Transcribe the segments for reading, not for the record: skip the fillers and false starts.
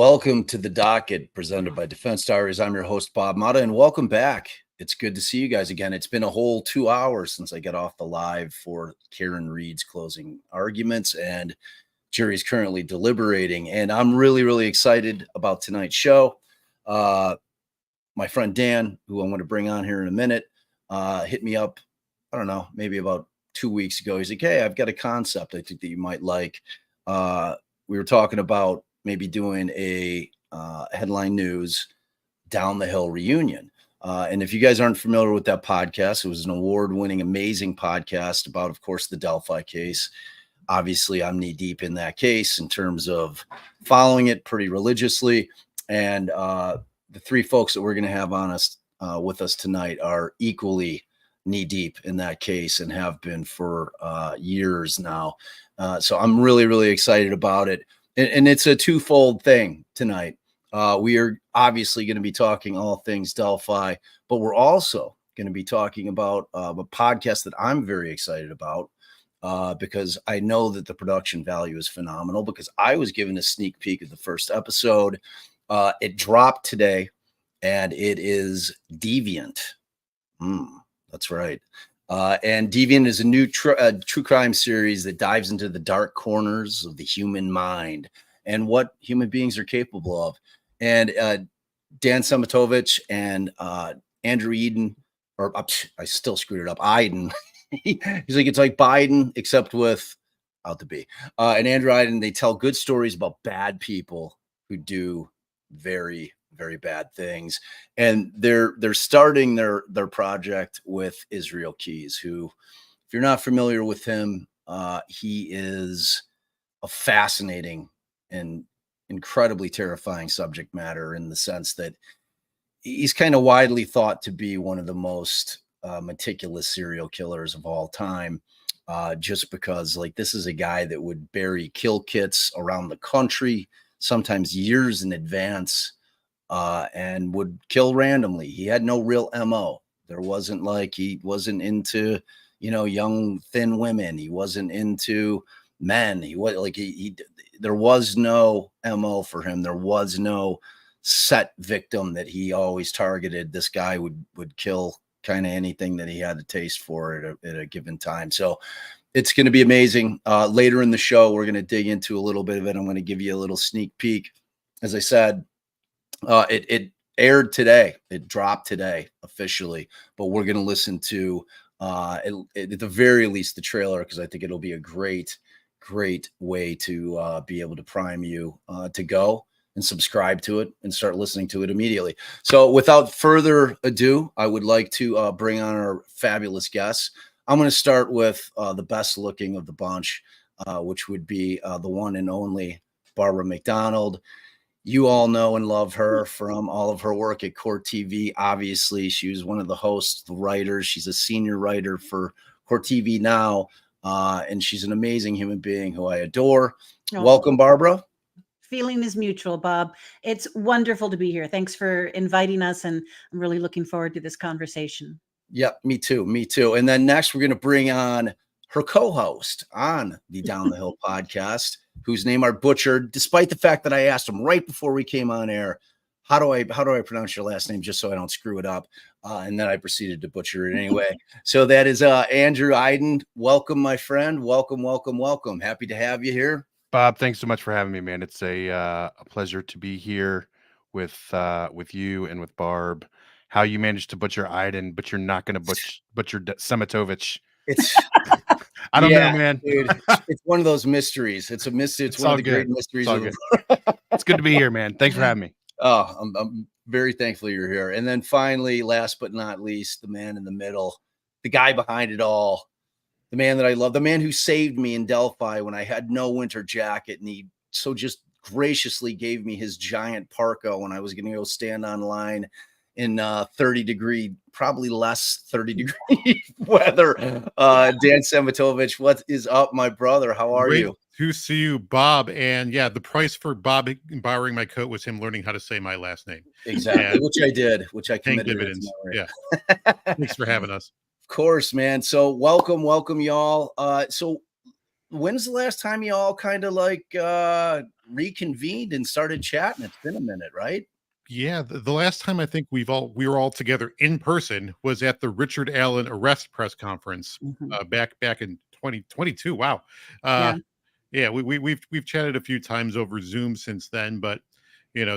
Welcome to the docket presented by Defense Diaries. I'm your host, Bob Mata, and welcome back. It's good to see you guys again. It's been a whole 2 hours since I got off the live for Karen Reed's closing arguments, and jury's currently deliberating. And I'm really excited about tonight's show. My friend Dan, who I'm going to bring on here in a minute, hit me up, I don't know, maybe about 2 weeks ago. He's like, hey, I've got a concept I think that you might like. We were talking about maybe doing a headline news down the hill reunion. And if you guys aren't familiar with that podcast, it was an award-winning, amazing podcast about, of course, the Delphi case. Obviously, I'm knee deep in that case in terms of following it pretty religiously. And the three folks that we're going to have on us with us tonight are equally knee deep in that case and have been for years now. So I'm really excited about it. And it's a twofold thing tonight. We are obviously going to be talking all things Delphi, but we're also going to be talking about a podcast that I'm very excited about because I know that the production value is phenomenal, because I was given a sneak peek of the first episode. It dropped today, and it is Deviant. That's right. And Deviant is a new true crime series that dives into the dark corners of the human mind and what human beings are capable of. And Dan Szematowicz and Andrew Iden, or I still screwed it up, Iden. He's like, it's like Biden, except with out to be. And Andrew Iden, they tell good stories about bad people who do very bad things. And they're starting their project with Israel Keys, who, if you're not familiar with him, he is a fascinating and incredibly terrifying subject matter, in the sense that he's kind of widely thought to be one of the most meticulous serial killers of all time, just because, like, this is a guy that would bury kill kits around the country, sometimes years in advance, and would kill randomly. He had no real MO. There wasn't, like, he wasn't into, young, thin women. He wasn't into men. He was like, there was no MO for him. There was no set victim that he always targeted. This guy would kill kind of anything that he had a taste for at a given time. So it's going to be amazing. Later in the show, we're going to dig into a little bit of it. I'm going to give you a little sneak peek. As I said, it aired today. It dropped today officially, but we're going to listen to at the very least the trailer, because I think it'll be a great way to be able to prime you to go and subscribe to it and start listening to it immediately. So without further ado, I would like to bring on our fabulous guests. I'm going to start with the best looking of the bunch, which would be the one and only Barbara McDonald. You all know and love her from all of her work at CourtTV. Obviously, she was one of the hosts, the writers. She's a senior writer for CourtTV now, and she's an amazing human being who I adore. Oh. Welcome, Barbara. Feeling is mutual, Bob. It's wonderful to be here. Thanks for inviting us, and I'm really looking forward to this conversation. Yep, me too. And then next, we're going to bring on her co-host on the Down the Hill podcast, whose name I butchered, despite the fact that I asked him right before we came on air, how do I pronounce your last name, just so I don't screw it up? And then I proceeded to butcher it anyway. So that is Andrew Iden. Welcome, my friend. Welcome. Happy to have you here. Bob, thanks so much for having me, man. It's a pleasure to be here with you and with Barb. How you managed to butcher Iden, but you're not going to butcher Szematowicz. It's I don't know, man. Dude, it's one of those mysteries. It's a mystery. It's one of the great mysteries. It's good to be here, man. Thanks for having me. Oh, I'm very thankful you're here. And then finally, last but not least, the man in the middle, the guy behind it all, the man that I love, the man who saved me in Delphi when I had no winter jacket, and he so just graciously gave me his giant parka when I was going to go stand online in 30-degree, probably less 30-degree weather. Dan Szematowicz, what is up, my brother? How are you? To see you, Bob. And yeah, the price for Bob borrowing my coat was him learning how to say my last name. Exactly, and which I committed dividends. Yeah. Thanks for having us. Of course, man. So welcome y'all. So when's the last time you all kind of like reconvened and started chatting? It's been a minute, right? Yeah, the last time I think we were all together in person was at the Richard Allen arrest press conference back in 2022. Wow. Yeah. Yeah, we've chatted a few times over Zoom since then, but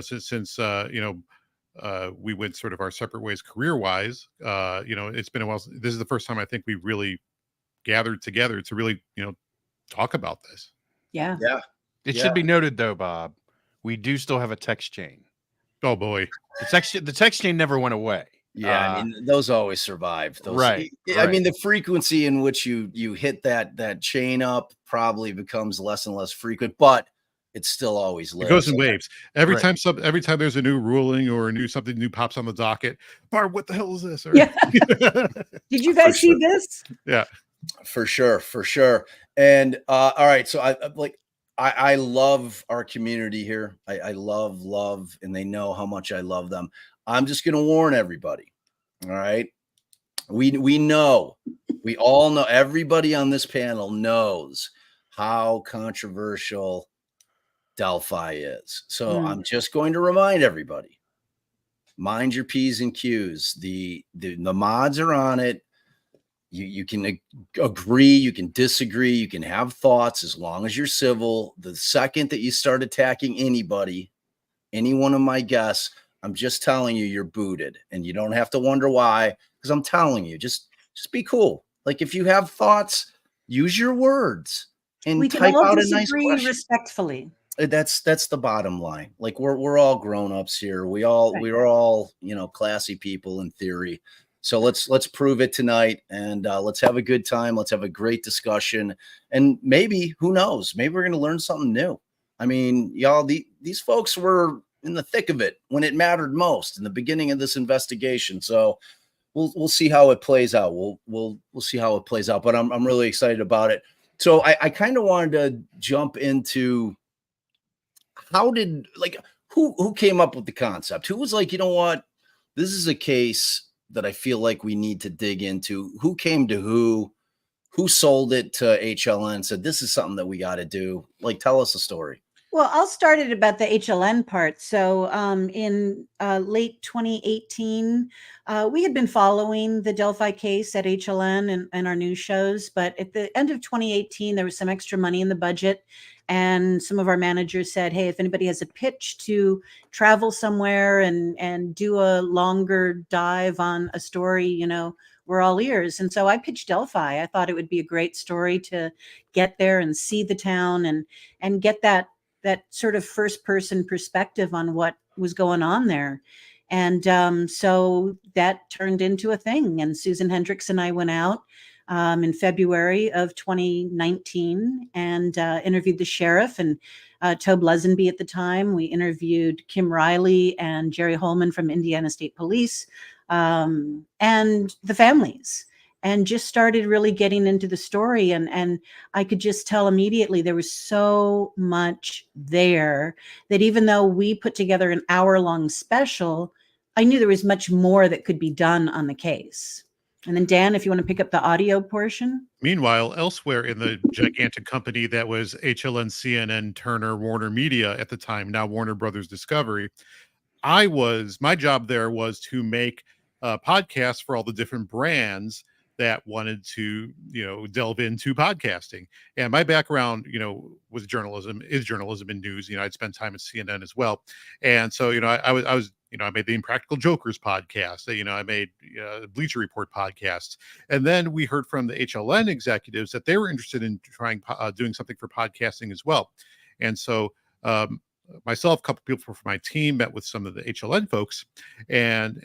since we went sort of our separate ways career wise, it's been a while. This is the first time I think we really gathered together to really talk about this. Yeah. Yeah. It should be noted though, Bob, we do still have a text chain. Oh boy, the text chain never went away. Yeah, I mean, those always survive. Those, right. I mean, the frequency in which you hit that chain up probably becomes less and less frequent, but it's still always lives. It goes in waves. Every time there's a new ruling or something new pops on the docket, Barb, what the hell is this? Or, Yeah. Did you guys see this? Yeah, for sure. And all right, so I love our community here. I love, and they know how much I love them. I'm just going to warn everybody. All right. We know, we all know, everybody on this panel knows how controversial Delphi is. So I'm just going to remind everybody, mind your P's and Q's. The mods are on it. You can agree, you can disagree, you can have thoughts as long as you're civil. The second that you start attacking anybody, any one of my guests, I'm just telling you, you're booted, and you don't have to wonder why, because I'm telling you, just be cool. Like, if you have thoughts, use your words and We can type all out a disagree nice question. respectfully. That's the bottom line. Like, we're all grown-ups here. We're all, classy people in theory. So let's prove it tonight, and let's have a good time. Let's have a great discussion, and maybe, who knows, maybe we're going to learn something new. I mean, y'all, these folks were in the thick of it when it mattered most in the beginning of this investigation. So we'll see how it plays out. We'll see how it plays out, but I'm really excited about it. So I kind of wanted to jump into who came up with the concept? Who was like, you know what, this is a case that I feel like we need to dig into. Who came to who sold it to HLN and said, this is something that we got to do? Like, tell us a story. Well, I'll start it about the HLN part. So in late 2018, we had been following the Delphi case at HLN and our news shows. But at the end of 2018, there was some extra money in the budget. And some of our managers said, hey, if anybody has a pitch to travel somewhere and do a longer dive on a story, we're all ears. And so I pitched Delphi. I thought it would be a great story to get there and see the town and get that sort of first person perspective on what was going on there. And so that turned into a thing. And Susan Hendricks and I went out in February of 2019 and interviewed the sheriff and Tobe Lesenby at the time. We interviewed Kim Riley and Jerry Holman from Indiana State Police and the families, and just started really getting into the story. And I could just tell immediately there was so much there that even though we put together an hour-long special, I knew there was much more that could be done on the case. And then, Dan, if you want to pick up the audio portion. Meanwhile, elsewhere in the gigantic company that was HLN, CNN, Turner, Warner Media at the time, now Warner Brothers Discovery, my job there was to make podcasts for all the different brands that wanted to, delve into podcasting. And my background, was journalism and news. I'd spent time at CNN as well. And so, I was I made the Impractical Jokers podcast. I made Bleacher Report podcasts. And then we heard from the HLN executives that they were interested in trying doing something for podcasting as well. And so myself, a couple people from my team met with some of the HLN folks, and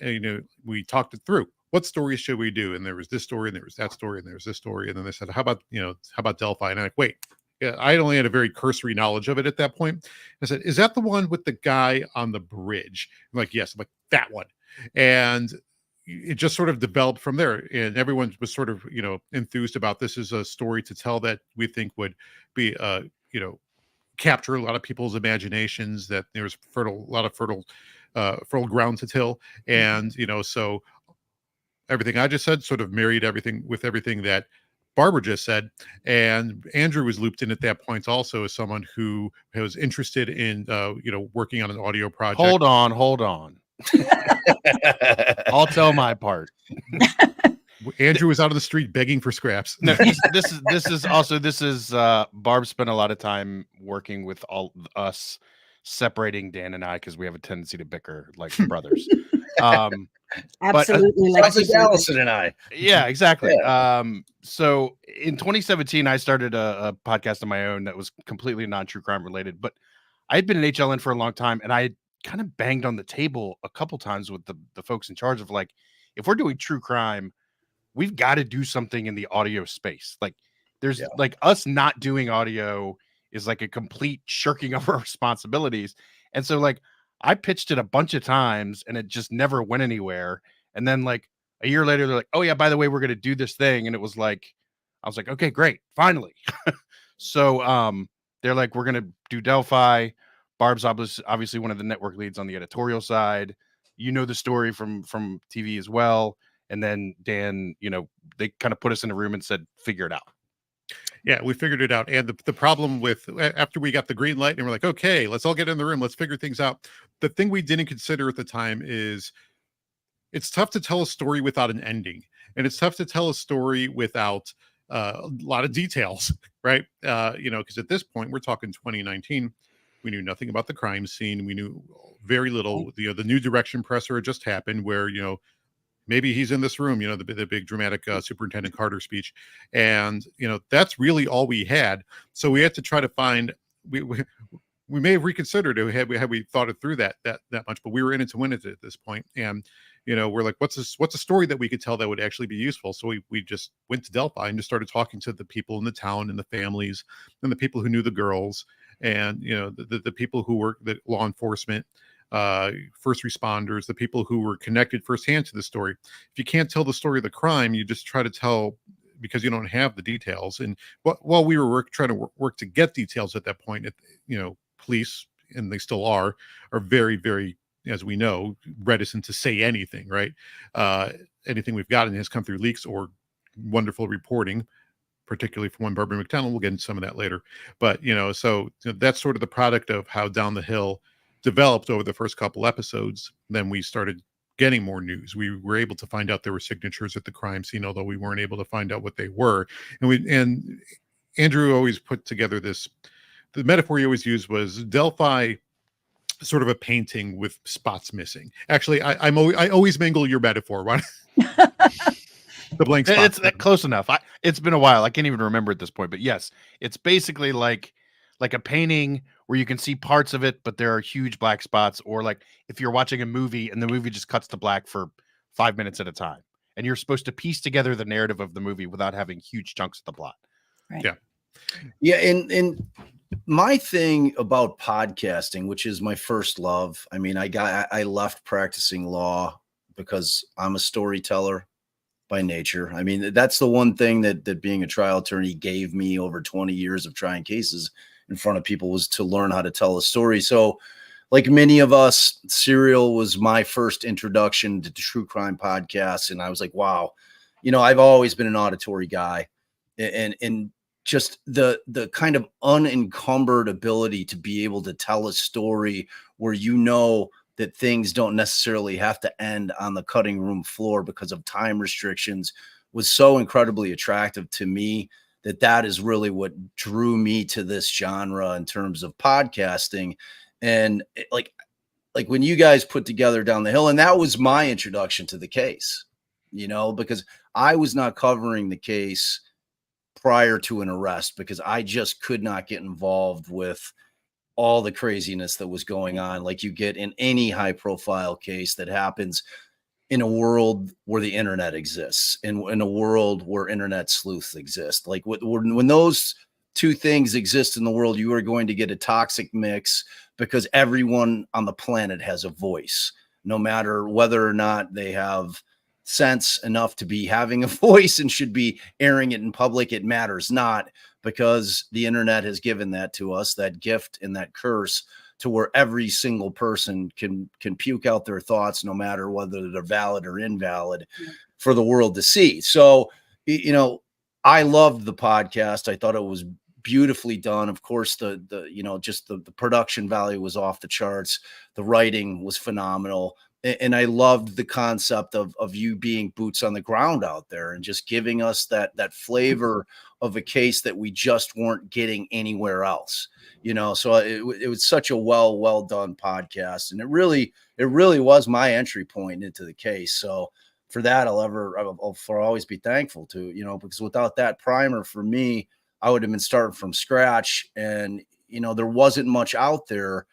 we talked it through. What stories should we do? And there was this story, and there was that story, and there was this story. And then they said, how about Delphi? And I'm like, wait, I only had a very cursory knowledge of it at that point. I said, is that the one with the guy on the bridge? I'm like, yes. I'm like, that one. And it just sort of developed from there. And everyone was sort of, enthused about this as a story to tell that we think would be, capture a lot of people's imaginations, that there's a lot of fertile ground to till. And, so everything I just said sort of married everything with everything that Barbara just said. And Andrew was looped in at that point also as someone who was interested in, working on an audio project. Hold on. I'll tell my part. Andrew was out on the street begging for scraps. No, this is Barb spent a lot of time working with all us, separating Dan and I because we have a tendency to bicker like brothers. Absolutely, like Allison and I. Yeah, exactly. Yeah. So in 2017, I started a podcast of my own that was completely non-true crime related, but I had been in HLN for a long time, and I had kind of banged on the table a couple times with the folks in charge of, like, if we're doing true crime, we've got to do something in the audio space. Like, there's like us not doing audio is like a complete shirking of our responsibilities. And so, like, I pitched it a bunch of times and it just never went anywhere. And then, like, a year later, they're like, oh yeah, by the way, we're going to do this thing. And it was like, I was like, okay, great. Finally. So, they're like, we're going to do Delphi. Barb's obviously one of the network leads on the editorial side. You know the story from TV as well. And then Dan, they kind of put us in a room and said, figure it out. Yeah, we figured it out. And the problem with, after we got the green light and we're like, okay, let's all get in the room, let's figure things out. The thing we didn't consider at the time is it's tough to tell a story without an ending. And it's tough to tell a story without a lot of details, right? Because at this point, we're talking 2019. We knew nothing about the crime scene. We knew very little. The new direction presser had just happened where, maybe he's in this room, the big dramatic Superintendent Carter speech. And, that's really all we had. So we had to try to find, we may have reconsidered it had we thought it through that much, but we were in it to win it at this point. And, we're like, what's a story that we could tell that would actually be useful? So we just went to Delphi and just started talking to the people in the town and the families and the people who knew the girls and, the people who work, the law enforcement, first responders, the people who were connected firsthand to the story. If you can't tell the story of the crime, you just try to tell because you don't have the details. And while we were trying to work to get details at that point, police, and they still are very, very, as we know, reticent to say anything, right? Anything we've gotten has come through leaks or wonderful reporting, particularly from one Barbara McDonald. We'll get into some of that later. But, so that's sort of the product of how Down the Hill developed over the first couple episodes. Then we started getting more news. We were able to find out there were signatures at the crime scene, although we weren't able to find out what they were. And Andrew always put together the metaphor he always used was Delphi, sort of a painting with spots missing. Actually, I always mangle your metaphor. Right? The blank spots. It's close enough. It's been a while. I can't even remember at this point, but yes, it's basically like a painting where you can see parts of it, but there are huge black spots, or like if you're watching a movie and the movie just cuts to black for 5 minutes at a time, and you're supposed to piece together the narrative of the movie without having huge chunks of the plot. Right. Yeah. And my thing about podcasting, which is my first love, I mean, I left practicing law because I'm a storyteller by nature. I mean, that's the one thing that being a trial attorney gave me over 20 years of trying cases in front of people, was to learn how to tell a story. So like many of us, Serial was my first introduction to true crime podcasts. And I was like, wow, I've always been an auditory guy, and just the kind of unencumbered ability to be able to tell a story where that things don't necessarily have to end on the cutting room floor because of time restrictions was so incredibly attractive to me that is really what drew me to this genre in terms of podcasting. And like when you guys put together Down the Hill, and that was my introduction to the case, because I was not covering the case prior to an arrest because I just could not get involved with all the craziness that was going on, like you get in any high profile case that happens in a world where the internet exists, and in a world where internet sleuths exist. Like when those two things exist in the world, you are going to get a toxic mix because everyone on the planet has a voice, no matter whether or not they have sense enough to be having a voice and should be airing it in public. It matters not, because the internet has given that to us, that gift and that curse, to where every single person can puke out their thoughts, no matter whether they're valid or invalid, for the world to see. So, I loved the podcast. I thought it was beautifully done. Of course, the you know, just the production value was off the charts. The writing was phenomenal. And I loved the concept of you being boots on the ground out there and just giving us that flavor of a case that we just weren't getting anywhere else. You know, so it was such a well done podcast, and it really was my entry point into the case. So for that, I'll for always be thankful to, you know, because without that primer for me, I would have been starting from scratch, and you know, there wasn't much out there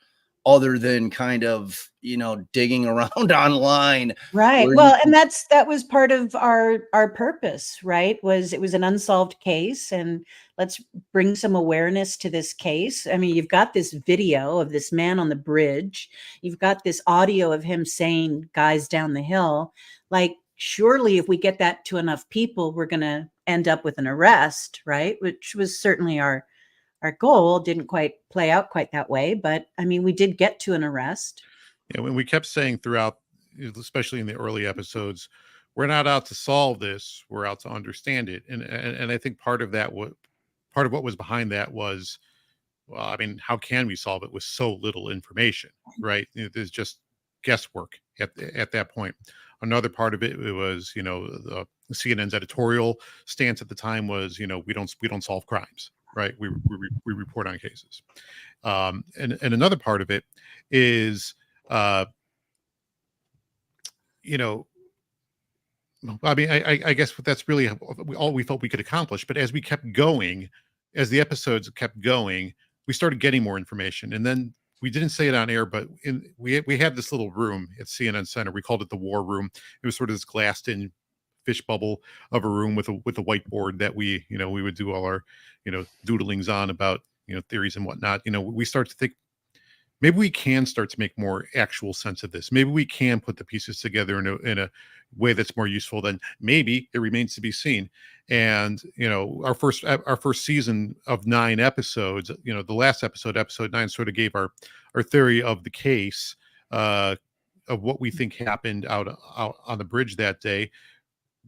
other than kind of, you know, digging around online. Right. where Well, you- and that was part of our purpose, right? It was an unsolved case, and let's bring some awareness to this case. I mean, you've got this video of this man on the bridge. You've got this audio of him saying guys down the hill. Like, surely if we get that to enough people, we're going to end up with an arrest, right? Which was certainly our goal. Didn't quite play out quite that way, but I mean, we did get to an arrest. Yeah, when we kept saying throughout, especially in the early episodes, we're not out to solve this, we're out to understand it. And I think part of what was behind that was, well, I mean, how can we solve it with so little information, right? There's just guesswork at that point. Another part of it was, you know, the CNN's editorial stance at the time was, you know, we don't solve crimes, right? We report on cases. And another part of it is, you know, I mean, I guess that's really all we felt we could accomplish. But as we kept going, as the episodes kept going, we started getting more information. And then we didn't say it on air, but we had this little room at CNN Center. We called it the War Room. It was sort of this glassed-in fish bubble of a room with a whiteboard that we would do all our, you know, doodlings on about, you know, theories and whatnot. You know, we start to think, maybe we can start to make more actual sense of this. Maybe we can put the pieces together in a way that's more useful. Than maybe it remains to be seen. And, you know, our first season of 9 episodes, you know, the last episode 9, sort of gave our theory of the case, of what we think happened out on the bridge that day.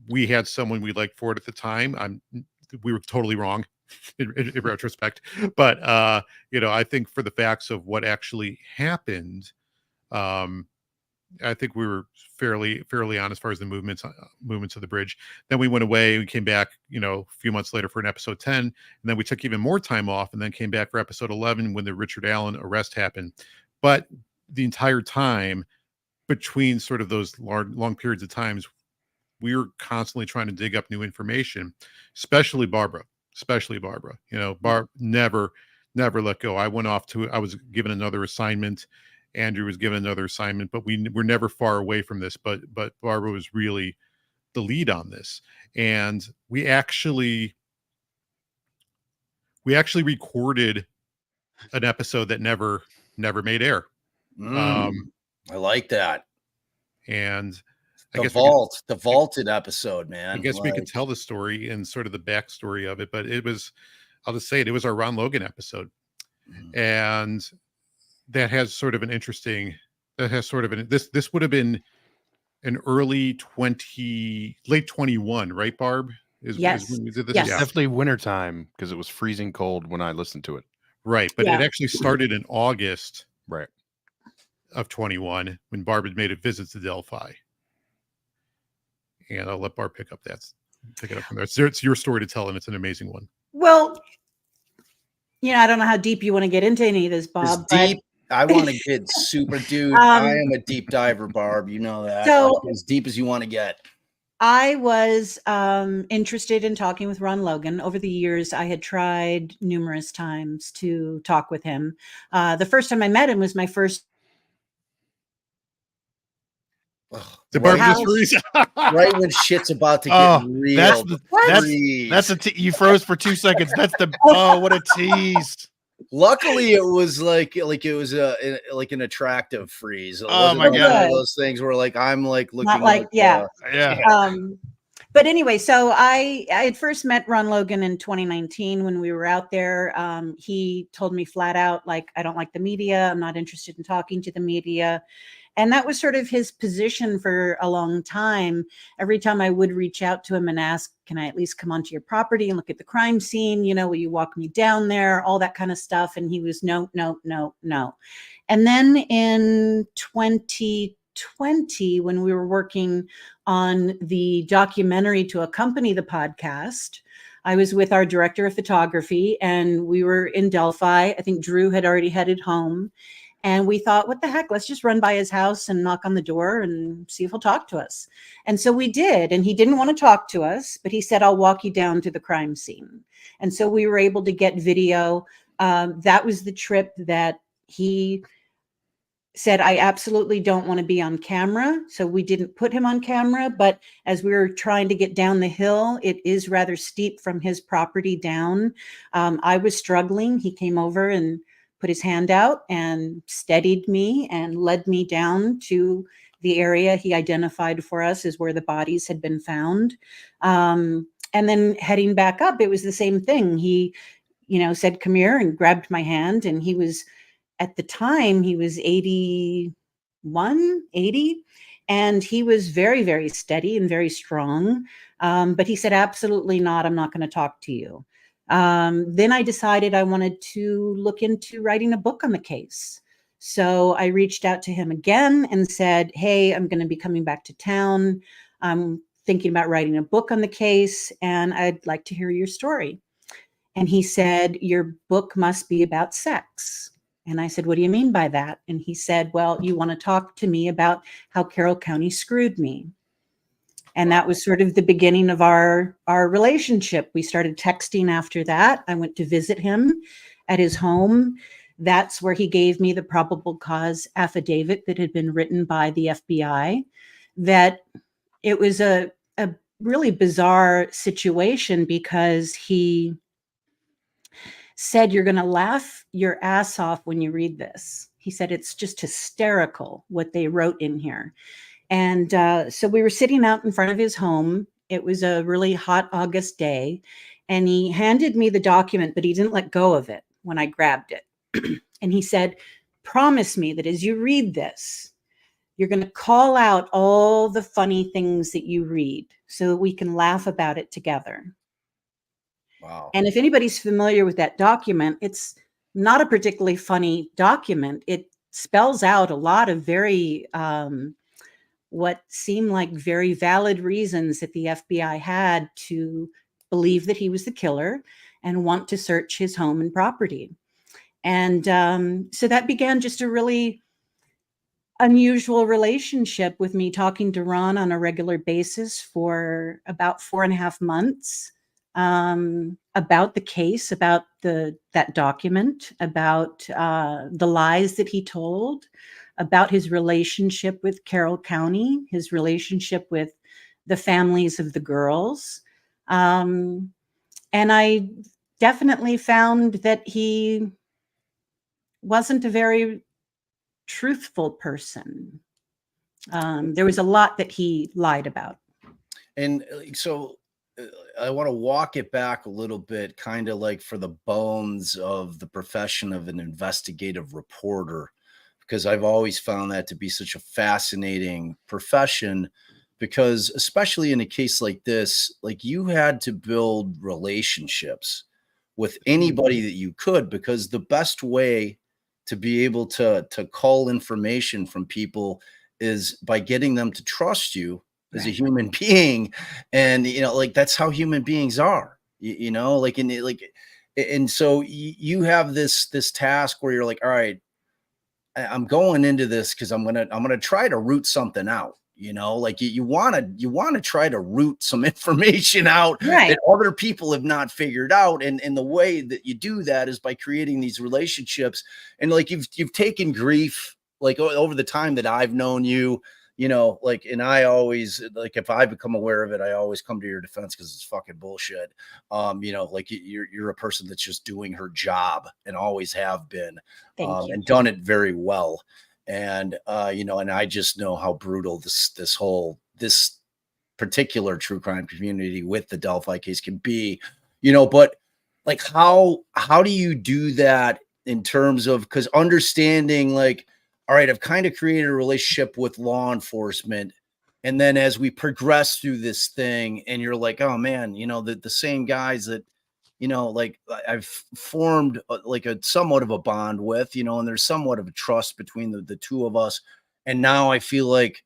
We had someone we liked for it at the time. We were totally wrong in retrospect, but you know, I think for the facts of what actually happened, I think we were fairly on as far as the movements of the bridge. Then we went away. We came back, you know, a few months later for an episode 10, and then we took even more time off, and then came back for episode 11 when the Richard Allen arrest happened. But the entire time between sort of those long periods of times, we were constantly trying to dig up new information, especially Barbara. You know, Barb never let go. I was given another assignment. Andrew was given another assignment, but we were never far away from this. But Barbara was really the lead on this. And we actually recorded an episode that never made air. I like that. And the vaulted episode, man. I guess we could tell the story and sort of the backstory of it, but I'll just say it was our Ron Logan episode. And that has sort of an interesting, this would have been an early late 21, right, Barb? Yes. When we did this? Yes. Yeah. Definitely wintertime, because it was freezing cold when I listened to it. Right. But Yeah. it actually started in August Right. of 21 when Barb had made a visit to Delphi. And I'll let Barb pick it up from there. It's your story to tell, and it's an amazing one. Well, you know, I don't know how deep you want to get into any of this, Bob. Deep. I want to get super, dude. I am a deep diver, Barb. You know that. So, like, as deep as you want to get. I was interested in talking with Ron Logan. Over the years, I had tried numerous times to talk with him. The first time I met him was my first. The Barb House. Mysteries. Right when shit's about to get real. You froze for 2 seconds. That's what a tease. Luckily, it was like it was like an attractive freeze. It Oh wasn't my one God. of those things where like I'm like looking Not like, yeah. Yeah. But anyway, so I had first met Ron Logan in 2019 when we were out there. He told me flat out, like, I don't like the media. I'm not interested in talking to the media. And that was sort of his position for a long time. Every time I would reach out to him and ask, can I at least come onto your property and look at the crime scene? You know, will you walk me down there? All that kind of stuff. And he was no, no, no, no. And then in 2020, when we were working on the documentary to accompany the podcast, I was with our director of photography and we were in Delphi. I think Drew had already headed home. And we thought, what the heck, let's just run by his house and knock on the door and see if he'll talk to us. And so we did. And he didn't want to talk to us, but he said, I'll walk you down to the crime scene. And so we were able to get video. That was the trip that he said, I absolutely don't want to be on camera. So we didn't put him on camera. But as we were trying to get down the hill, it is rather steep from his property down. I was struggling. He came over and put his hand out and steadied me and led me down to the area he identified for us as where the bodies had been found. And then heading back up, it was the same thing. He, said, come here, and grabbed my hand. And he was, at the time, he was 80. And he was very, very steady and very strong. But he said, absolutely not. I'm not going to talk to you. Then I decided I wanted to look into writing a book on the case. So I reached out to him again and said, hey, I'm going to be coming back to town. I'm thinking about writing a book on the case, and I'd like to hear your story. And he said, your book must be about sex. And I said, what do you mean by that? And he said, well, you want to talk to me about how Carroll County screwed me. And that was sort of the beginning of our relationship. We started texting after that. I went to visit him at his home. That's where he gave me the probable cause affidavit that had been written by the FBI. That it was a really bizarre situation because he said, you're going to laugh your ass off when you read this. He said, it's just hysterical what they wrote in here. And so we were sitting out in front of his home. It was a really hot August day. And he handed me the document, but he didn't let go of it when I grabbed it. And he said, promise me that as you read this, you're going to call out all the funny things that you read so that we can laugh about it together. Wow. And if anybody's familiar with that document, it's not a particularly funny document. It spells out a lot of very what seemed like very valid reasons that the FBI had to believe that he was the killer and want to search his home and property. And so that began just a really unusual relationship with me talking to Ron on a regular basis for about 4.5 months about the case, about that document, about the lies that he told, about his relationship with Carroll County, his relationship with the families of the girls. And I definitely found that he wasn't a very truthful person. There was a lot that he lied about. And so I want to walk it back a little bit, kind of like for the bones of the profession of an investigative reporter, because I've always found that to be such a fascinating profession, because especially in a case like this, like you had to build relationships with anybody that you could, because the best way to be able to call information from people is by getting them to trust you as a human being. And, like that's how human beings are, and so you have this task where you're like, all right, I'm going into this because I'm gonna try to root something out. Like you want to try to root some information out that other people have not figured out. And the way that you do that is by creating these relationships. And like you've taken grief, like over the time that I've known you, and I always, like, if I become aware of it, I always come to your defense because it's fucking bullshit. Like you're a person that's just doing her job and always have been, and done it very well. And, and I just know how brutal this particular true crime community with the Delphi case can be, but like, how do you do that in terms of, because understanding, like, all right, I've kind of created a relationship with law enforcement. And then as we progress through this thing, and you're like, oh man, the same guys that, like I've formed like a somewhat of a bond with, and there's somewhat of a trust between the two of us. And now I feel like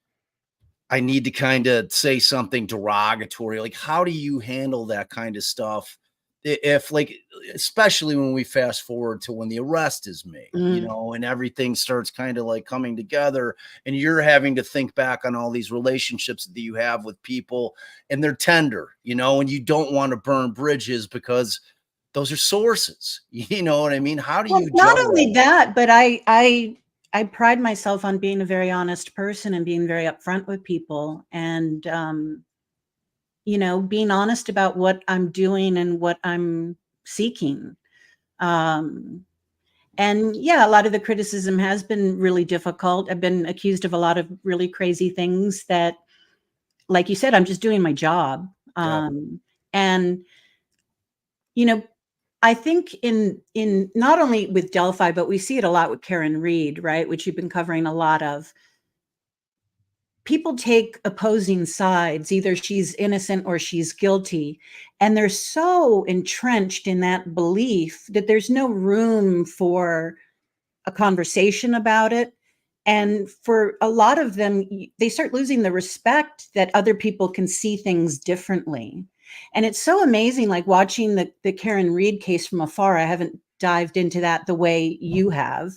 I need to kind of say something derogatory. Like, how do you handle that kind of stuff? If like, especially when we fast forward to when the arrest is made, and everything starts kind of like coming together, and you're having to think back on all these relationships that you have with people, and they're tender, and you don't want to burn bridges because those are sources. You know what I mean? How do you not only that, but I pride myself on being a very honest person and being very upfront with people, and being honest about what I'm doing and what I'm seeking. And yeah, a lot of the criticism has been really difficult. I've been accused of a lot of really crazy things that, like you said, I'm just doing my job. And, I think in not only with Delphi, but we see it a lot with Karen Reed, right? Which you've been covering a lot of. People take opposing sides, either she's innocent or she's guilty, and they're so entrenched in that belief that there's no room for a conversation about it. And for a lot of them, they start losing the respect that other people can see things differently. And it's so amazing, like watching the Karen Reed case from afar. I haven't dived into that the way you have.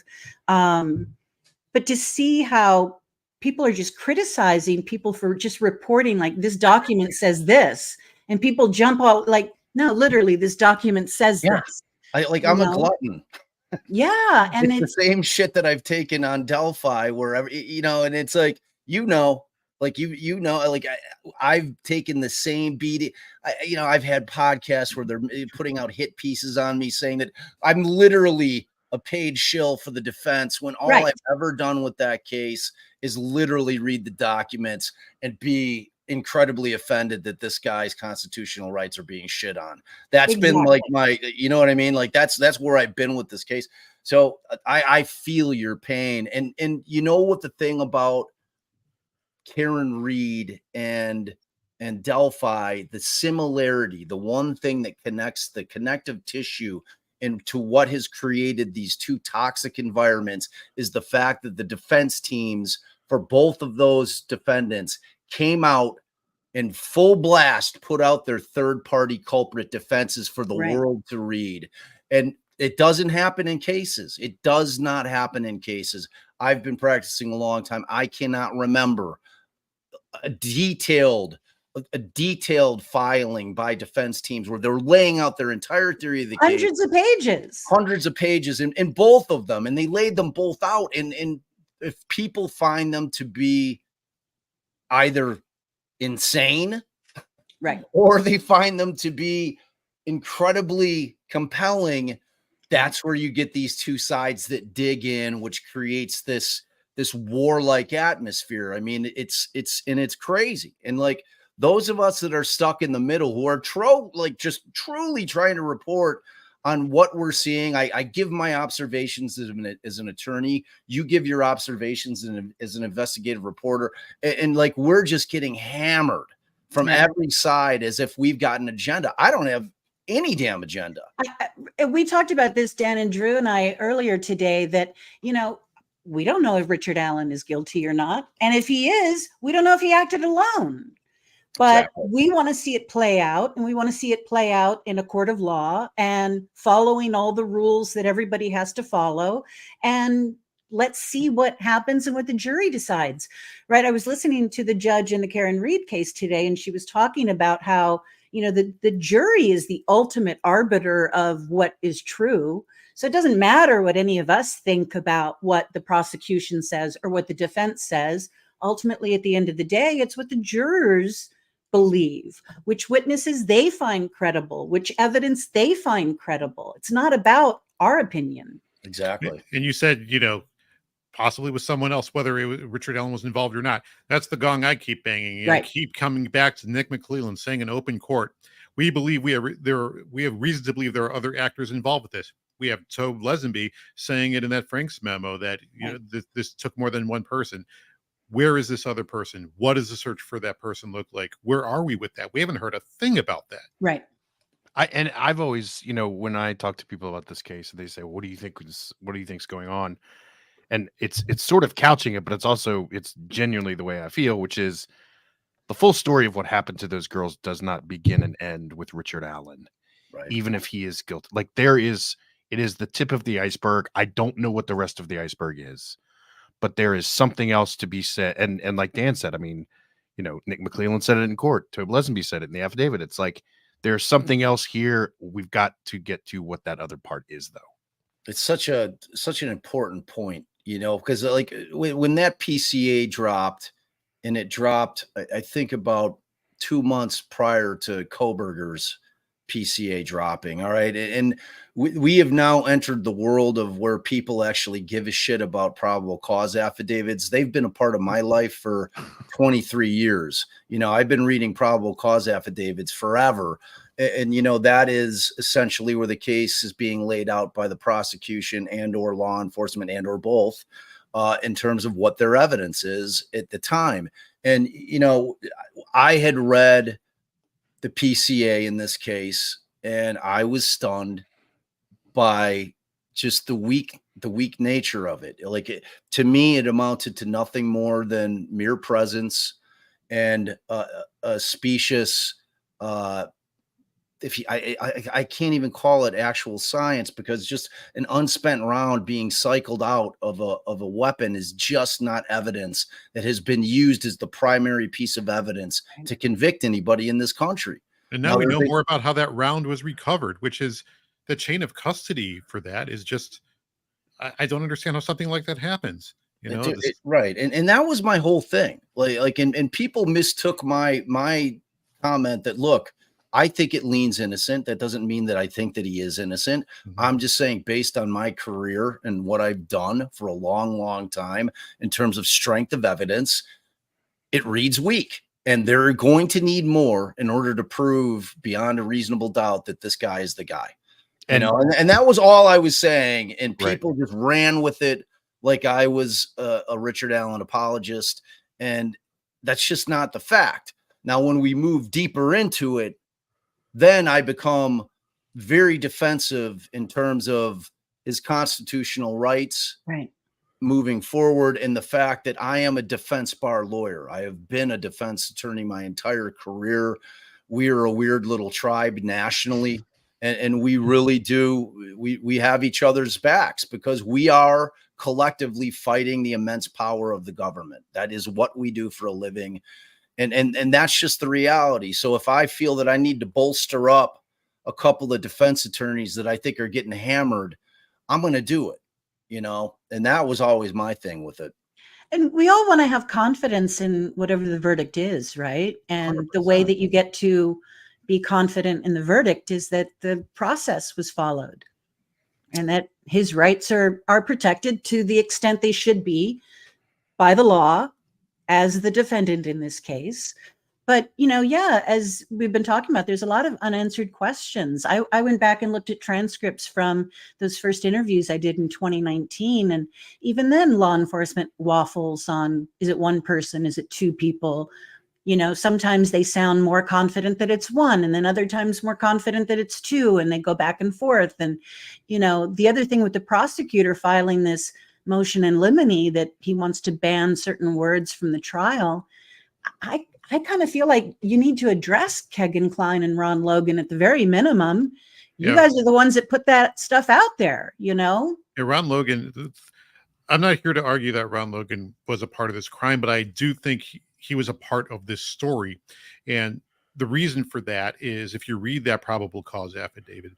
But to see how people are just criticizing people for just reporting, like, this document says this, and people jump all like, no, literally, this document says this. I'm a glutton. Yeah. And it's the same shit that I've taken on Delphi, wherever, and it's like, like, I've taken the same beating. I've had podcasts where they're putting out hit pieces on me saying that I'm literally a paid shill for the defense, when all I've ever done with that case is literally read the documents and be incredibly offended that this guy's constitutional rights are being shit on. That's been like my, you know what I mean? Like that's where I've been with this case. So I feel your pain. And you know what the thing about Karen Reed and Delphi, the similarity, the one thing that connects the connective tissue into what has created these two toxic environments is the fact that the defense teams for both of those defendants came out in full blast, put out their third-party culprit defenses for the world to read. And it doesn't happen in cases. It does not happen in cases. I've been practicing a long time. I cannot remember a detailed filing by defense teams where they're laying out their entire theory of the case. Hundreds of pages in both of them. And they laid them both out. And if people find them to be either insane, or they find them to be incredibly compelling, that's where you get these two sides that dig in, which creates this warlike atmosphere. I mean, it's crazy. And like those of us that are stuck in the middle, who are just truly trying to report on what we're seeing. I give my observations as an attorney. You give your observations as an investigative reporter. And like, we're just getting hammered from every side as if we've got an agenda. I don't have any damn agenda. We talked about this, Dan and Drew and I, earlier today, that, we don't know if Richard Allen is guilty or not. And if he is, we don't know if he acted alone. But we want to see it play out, and we want to see it play out in a court of law and following all the rules that everybody has to follow. And let's see what happens and what the jury decides, right? I was listening to the judge in the Karen Reed case today, and she was talking about how, the jury is the ultimate arbiter of what is true. So it doesn't matter what any of us think about what the prosecution says or what the defense says. Ultimately, at the end of the day, it's what the jurors believe, which witnesses they find credible, which evidence they find credible. It's not about our opinion. Exactly. And you said, possibly with someone else, whether Richard Allen was involved or not. That's the gong I keep banging. I keep coming back to Nick McClelland saying in open court, we believe we have reason to believe there are other actors involved with this. we have Tobe Lesenby saying it in that Frank's memo that this took more than one person. Where is this other person? What does the search for that person look like? Where are we with that? We haven't heard a thing about that. Right. I've always, when I talk to people about this case, they say, what do you think's going on? And it's sort of couching it, but it's genuinely the way I feel, which is the full story of what happened to those girls does not begin and end with Richard Allen, Right. even if he is guilty. Like it is the tip of the iceberg. I don't know what the rest of the iceberg is, but there is something else to be said. And like Dan said, I mean, Nick McClelland said it in court. Tobe Lesenby said it in the affidavit. It's like, there's something else here. We've got to get to what that other part is, though. It's such an important point, because like when that PCA dropped, and it dropped, I think about 2 months prior to Koberger's PCA dropping. All right. And we have now entered the world of where people actually give a shit about probable cause affidavits. They've been a part of my life for 23 years. I've been reading probable cause affidavits forever. And, that is essentially where the case is being laid out by the prosecution and or law enforcement and or both in terms of what their evidence is at the time. And, I had read the PCA in this case, and I was stunned by just the weak nature of it. Like to me, it amounted to nothing more than mere presence and a specious, I can't even call it actual science, because just an unspent round being cycled out of a weapon is just not evidence that has been used as the primary piece of evidence to convict anybody in this country. And now we know more about how that round was recovered, which is the chain of custody for that is just, I don't understand how something like that happens. Right. And that was my whole thing. And people mistook my comment that, look, I think it leans innocent. That doesn't mean that I think that he is innocent. Mm-hmm. I'm just saying, based on my career and what I've done for a long, long time in terms of strength of evidence, it reads weak. And they're going to need more in order to prove beyond a reasonable doubt that this guy is the guy. And that was all I was saying. And people just ran with it like I was a Richard Allen apologist. And that's just not the fact. Now, when we move deeper into it, then I become very defensive in terms of his constitutional rights moving forward, and the fact that I am a defense bar lawyer. I have been a defense attorney my entire career. We are a weird little tribe nationally, and we really do. We have each other's backs because we are collectively fighting the immense power of the government. That is what we do for a living. And that's just the reality. So if I feel that I need to bolster up a couple of defense attorneys that I think are getting hammered, I'm going to do it, and that was always my thing with it. And we all want to have confidence in whatever the verdict is, right? And 100%. The way that you get to be confident in the verdict is that the process was followed and that his rights are protected to the extent they should be by the law, as the defendant in this case. But, as we've been talking about, there's a lot of unanswered questions. I went back and looked at transcripts from those first interviews I did in 2019. And even then, law enforcement waffles on, is it one person? Is it two people? Sometimes they sound more confident that it's one, and then other times more confident that it's two, and they go back and forth. And, the other thing with the prosecutor filing this motion in limine that he wants to ban certain words from the trial, I kind of feel like you need to address Kegan Kline and Ron Logan at the very minimum. You guys are the ones that put that stuff out there, Yeah, Ron Logan, I'm not here to argue that Ron Logan was a part of this crime, but I do think he was a part of this story. And the reason for that is, if you read that probable cause affidavit,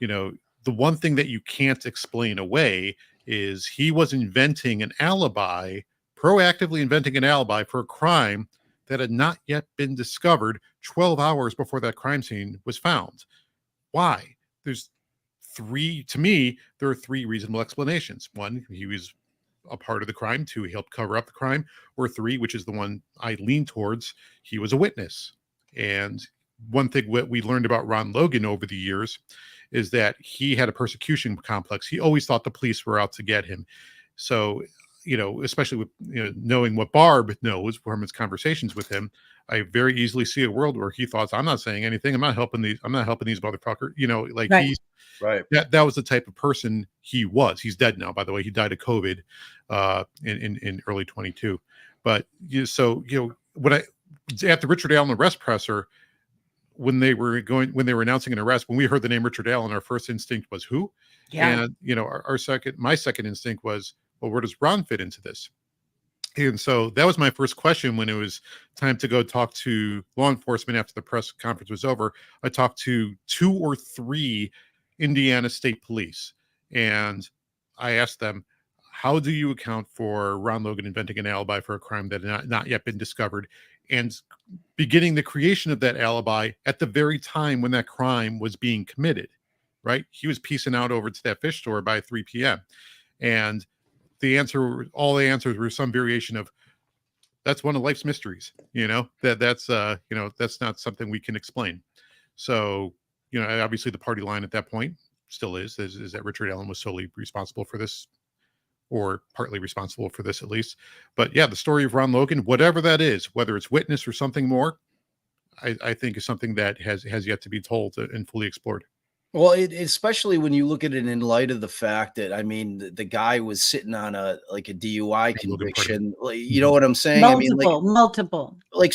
the one thing that you can't explain away is he was inventing an alibi, proactively inventing an alibi for a crime that had not yet been discovered 12 hours before that crime scene was found. Why? There are three reasonable explanations. One, he was a part of the crime. Two, he helped cover up the crime. Or three, which is the one I lean towards, he was a witness. And one thing what we learned about Ron Logan over the years is that he had a persecution complex. He always thought the police were out to get him. So, especially with knowing what Barb knows from his conversations with him, I very easily see a world where he thought, I'm not saying anything. I'm not helping these motherfuckers. Right. He's Right. that was the type of person he was. He's dead now, by the way. He died of COVID in early 22. But when at the Richard Allen arrest presser, when they were announcing an arrest, when we heard the name Richard Allen, our first instinct was who? Yeah. And my second instinct was, well, where does Ron fit into this? And so that was my first question when it was time to go talk to law enforcement after the press conference was over. I talked to 2 or 3 Indiana State Police, and I asked them, how do you account for Ron Logan inventing an alibi for a crime that had not yet been discovered, and beginning the creation of that alibi at the very time when that crime was being committed, right? He was piecing out over to that fish store by 3 p.m. And all the answers were some variation of, that's one of life's mysteries, that's not something we can explain. So, obviously the party line at that point still is that Richard Allen was solely responsible for this, or partly responsible for this at least. But yeah, the story of Ron Logan, whatever that is, whether it's witness or something more, I think is something that has yet to be told and fully explored. Well, especially when you look at it in light of the fact that, I mean, the guy was sitting on a DUI conviction. You know what I'm saying? Multiple. Like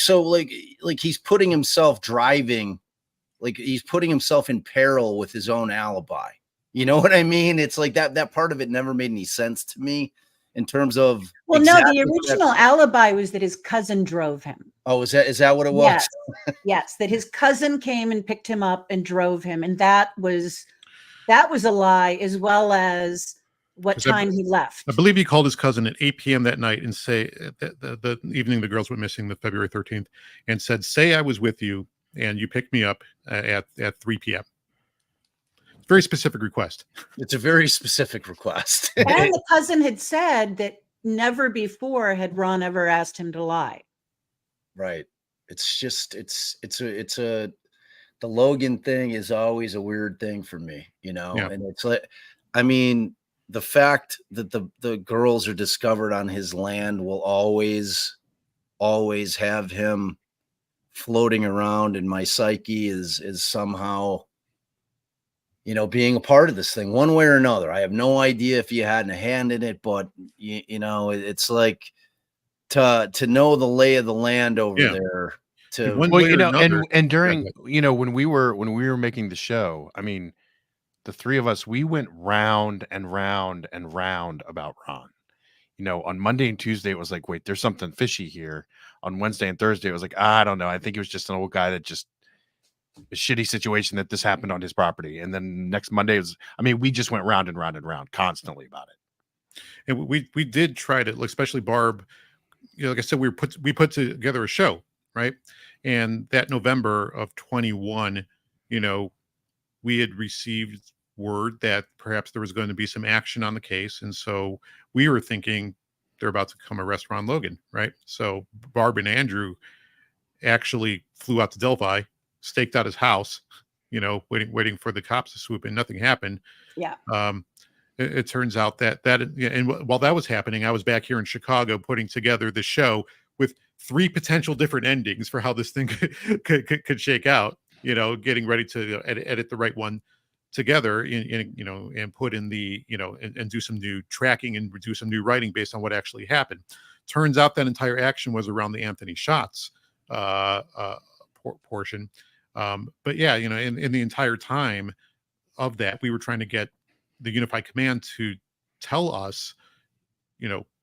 he's putting himself driving, like he's putting himself in peril with his own alibi. You know what I mean? It's like that part of it never made any sense to me in terms of. Well, the original alibi was that his cousin drove him. Oh, is that what it was? Yes. Yes, that his cousin came and picked him up and drove him, and that was a lie, as well as what time he left. I believe he called his cousin at 8 p.m. that night and say the evening the girls went missing, the February 13th, and said, "Say I was with you and you picked me up at 3 p.m." Very specific request. It's a very specific request. And the cousin had said that never before had Ron ever asked him to lie. Right. It's just the Logan thing is always a weird thing for me, Yeah. And it's like, I mean, the fact that the girls are discovered on his land will always have him floating around in my psyche is somehow, being a part of this thing one way or another. I have no idea if you had a hand in it, but it's like to know the lay of the land over there. And during when we were making the show, I mean, the 3 of us, we went round and round and round about Ron. On Monday and Tuesday, it was like, wait, there's something fishy here. On Wednesday and Thursday, it was like, I don't know. I think it was just an old guy that just a shitty situation that this happened on his property. And then next Monday we just went round and round and round constantly about it. And we did try to, especially Barb, like I said, we put together a show, right? And that November of 21, we had received word that perhaps there was going to be some action on the case. And so we were thinking they're about to come arrest Ron Logan, right? So Barb and Andrew actually flew out to Delphi, staked out his house, waiting for the cops to swoop in. Nothing happened. Yeah. It turns out and while that was happening, I was back here in Chicago putting together the show with 3 potential different endings for how this thing could shake out, getting ready to edit the right one together and put in the, and do some new tracking and do some new writing based on what actually happened. Turns out that entire action was around the Anthony Schatz portion. But yeah, in the entire time of that, we were trying to get the Unified Command to tell us,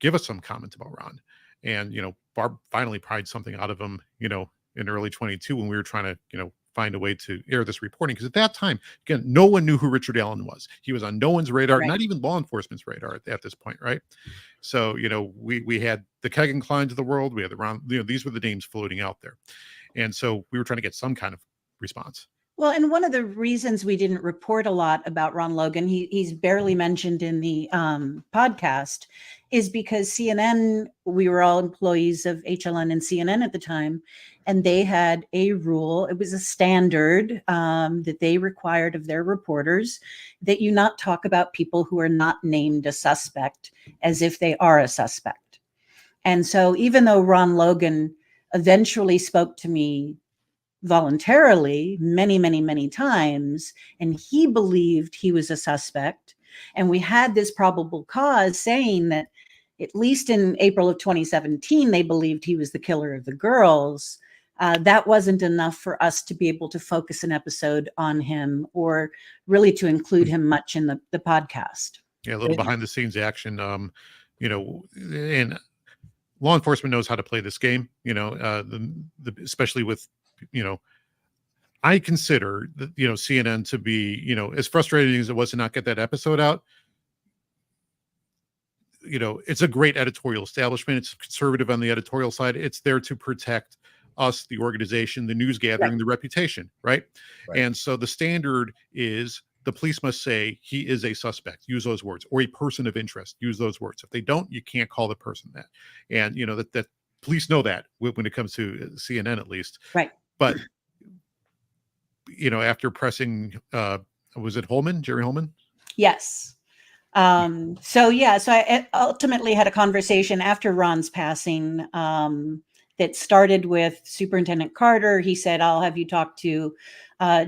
give us some comments about Ron. And, Barb finally pried something out of him, in early 22 when we were trying to, find a way to air this reporting. Because at that time, again, no one knew who Richard Allen was. He was on no one's radar, right. Not even law enforcement's radar at this point, right? So, we had the Kegan Kleins of the world. We had the Ron, these were the names floating out there. And so we were trying to get some kind of response. Well, and one of the reasons we didn't report a lot about Ron Logan, he's barely mentioned in the podcast, is because CNN, we were all employees of HLN and CNN at the time, and they had a rule, it was a standard that they required of their reporters, that you not talk about people who are not named a suspect as if they are a suspect. And so even though Ron Logan eventually spoke to me voluntarily many, many, many times, and he believed he was a suspect, and we had this probable cause saying that at least in April of 2017 they believed he was the killer of the girls, that wasn't enough for us to be able to focus an episode on him or really to include him much in the podcast. Yeah, a little behind the scenes action. And law enforcement knows how to play this game, especially with, I consider that, CNN to be, as frustrating as it was to not get that episode out, it's a great editorial establishment. It's conservative on the editorial side. It's there to protect us, the organization, the news gathering, the reputation, right? And so the standard is the police must say he is a suspect, use those words, or a person of interest, use those words. If they don't, you can't call the person that. And, that police know that when it comes to CNN, at least. Right. But, after pressing, was it Jerry Holman? Yes. So I ultimately had a conversation after Ron's passing that started with Superintendent Carter. He said, I'll have you talk to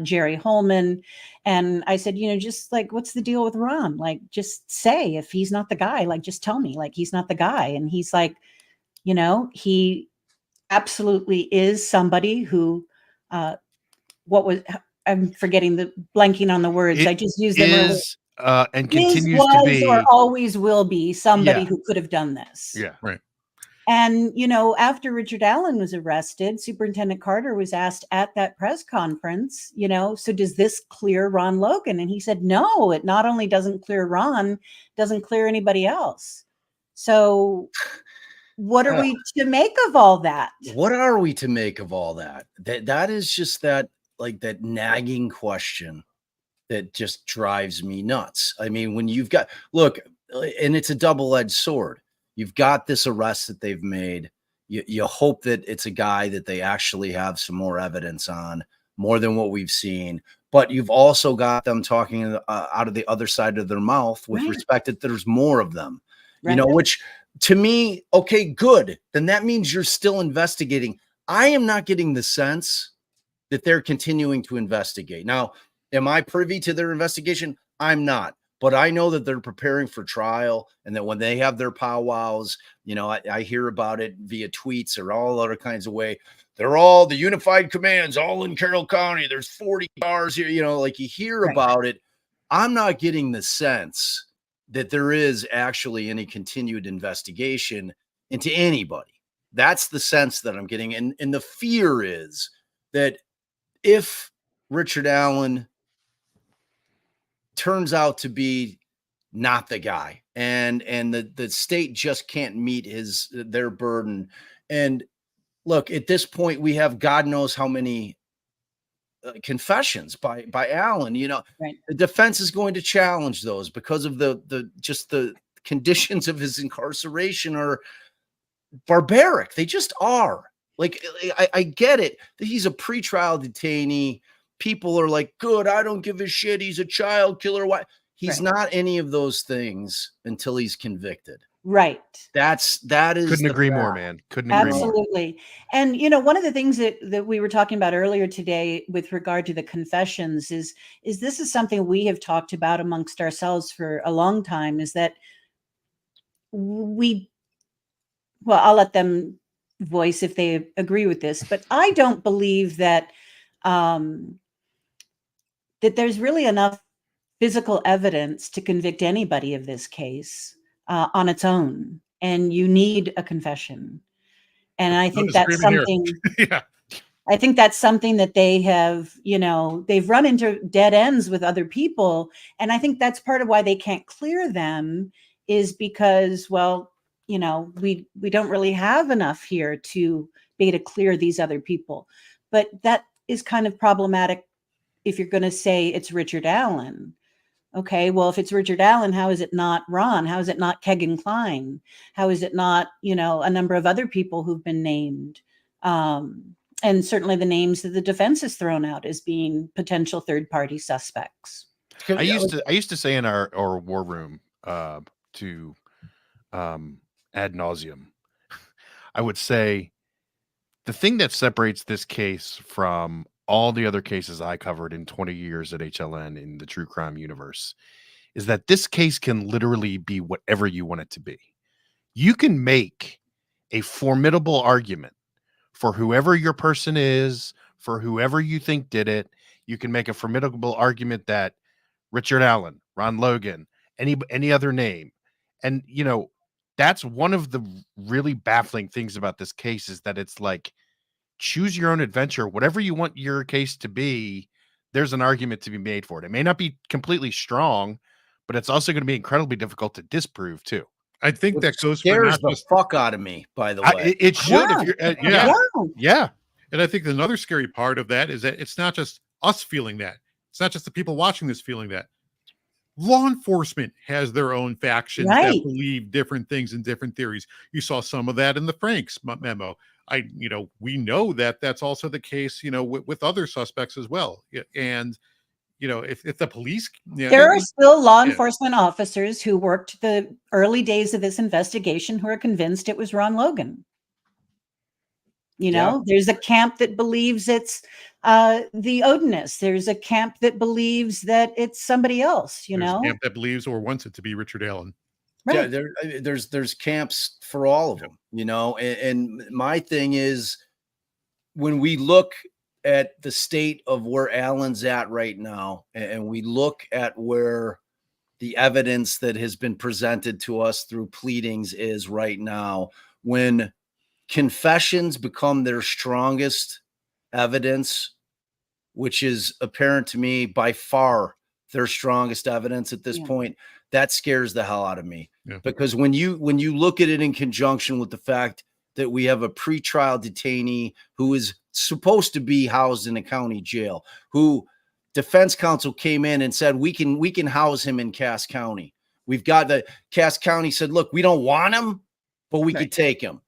Jerry Holman. And I said, just like, what's the deal with Ron? Like, just say, if he's not the guy, like, just tell me, like, he's not the guy. And he's like, he absolutely is somebody who, I'm forgetting blanking on the words. I just used them earlier. And continues to be, or always will be somebody who could have done this. Yeah. Right. And, after Richard Allen was arrested, Superintendent Carter was asked at that press conference, so does this clear Ron Logan? And he said, no, it not only doesn't clear Ron, doesn't clear anybody else. So what are we to make of all that? What are we to make of all that? That is just that nagging question that just drives me nuts. I mean, when you've got, look, and it's a double-edged sword. You've got this arrest that they've made. You hope that it's a guy that they actually have some more evidence on, more than what we've seen. But you've also got them talking out of the other side of their mouth with respect that there's more of them, which to me, okay, good. Then that means you're still investigating. I am not getting the sense that they're continuing to investigate. Now, am I privy to their investigation? I'm not. But I know that they're preparing for trial, and that when they have their powwows, I hear about it via tweets or all other kinds of way. They're all the unified commands, all in Carroll County. There's 40 cars here, like you hear about it. I'm not getting the sense that there is actually any continued investigation into anybody. That's the sense that I'm getting. And the fear is that if Richard Allen turns out to be not the guy, and the state just can't meet their burden. And look, at this point, we have God knows how many confessions by Allen. The defense is going to challenge those because of the conditions of his incarceration are barbaric. They just are. Like, I get it that he's a pretrial detainee. People are like, good, I don't give a shit. He's a child killer. Why? He's not any of those things until he's convicted. Right. That is. Couldn't agree more, man. Couldn't agree more. Absolutely. And, one of the things that we were talking about earlier today with regard to the confessions is this is something we have talked about amongst ourselves for a long time, is that I'll let them voice if they agree with this, but I don't believe that that there's really enough physical evidence to convict anybody of this case on its own, and you need a confession. And I think that's something. I think that's something that they have. They've run into dead ends with other people, and I think that's part of why they can't clear them, is because, we don't really have enough here to be able to clear these other people. But that is kind of problematic if you're going to say it's Richard Allen. Okay, well, if it's Richard Allen, how is it not Ron? How is it not Kegan Kline? How is it not, a number of other people who've been named? And certainly the names that the defense has thrown out as being potential third-party suspects. I used to say in our war room to ad nauseum, I would say the thing that separates this case from all the other cases I covered in 20 years at HLN in the true crime universe is that this case can literally be whatever you want it to be. You can make a formidable argument for whoever your person is, for whoever you think did it. You can make a formidable argument that Richard Allen, Ron Logan, any other name. And, that's one of the really baffling things about this case is that it's like, choose your own adventure. Whatever you want your case to be, there's an argument to be made for it. It may not be completely strong, but it's also going to be incredibly difficult to disprove too. I think that goes for scares not the just fuck out of me, by the way. It should. Yeah. If you're, yeah. And I think another scary part of that is that it's not just us feeling that. It's not just the people watching this feeling that. Law enforcement has their own factions that believe different things and different theories. You saw some of that in the Franks memo. We know that that's also the case, with other suspects as well. And, if the police, there are still law enforcement officers who worked the early days of this investigation who are convinced it was Ron Logan. There's a camp that believes it's the Odinists. There's a camp that believes that it's somebody else, There's a camp that believes or wants it to be Richard Allen. Right. Yeah, there's camps for all of them, and my thing is when we look at the state of where Allen's at right now, and we look at where the evidence that has been presented to us through pleadings is right now, when confessions become their strongest evidence, which is apparent to me by far their strongest evidence at this point, that scares the hell out of me. Because when you look at it in conjunction with the fact that we have a pretrial detainee who is supposed to be housed in a county jail, who defense counsel came in and said, we can house him in Cass County. We've got the Cass County said, look, we don't want him, but we could take him,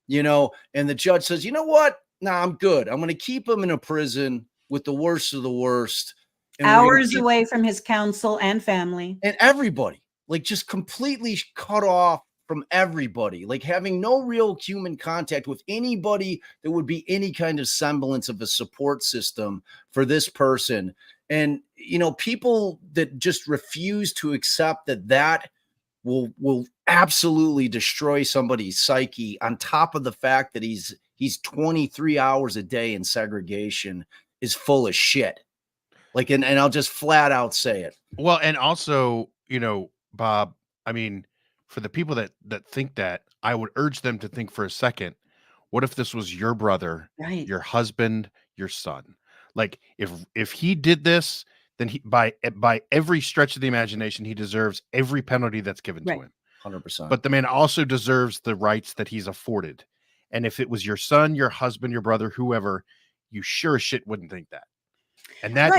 and the judge says, you know what? Nah, I'm good. I'm going to keep him in a prison with the worst of the worst. Hours away from his counsel and family. And everybody, like just completely cut off from everybody, like having no real human contact with anybody that would be any kind of semblance of a support system for this person. And, people that just refuse to accept that will absolutely destroy somebody's psyche, on top of the fact that he's 23 hours a day in segregation, is full of shit. Like, and I'll just flat out say it. Well, and also, Bob, I mean, for the people that think that, I would urge them to think for a second, what if this was your brother, your husband, your son? Like, if he did this, then he, by every stretch of the imagination, he deserves every penalty that's given to him. 100%. But the man also deserves the rights that he's afforded. And if it was your son, your husband, your brother, whoever, you sure as shit wouldn't think that. And that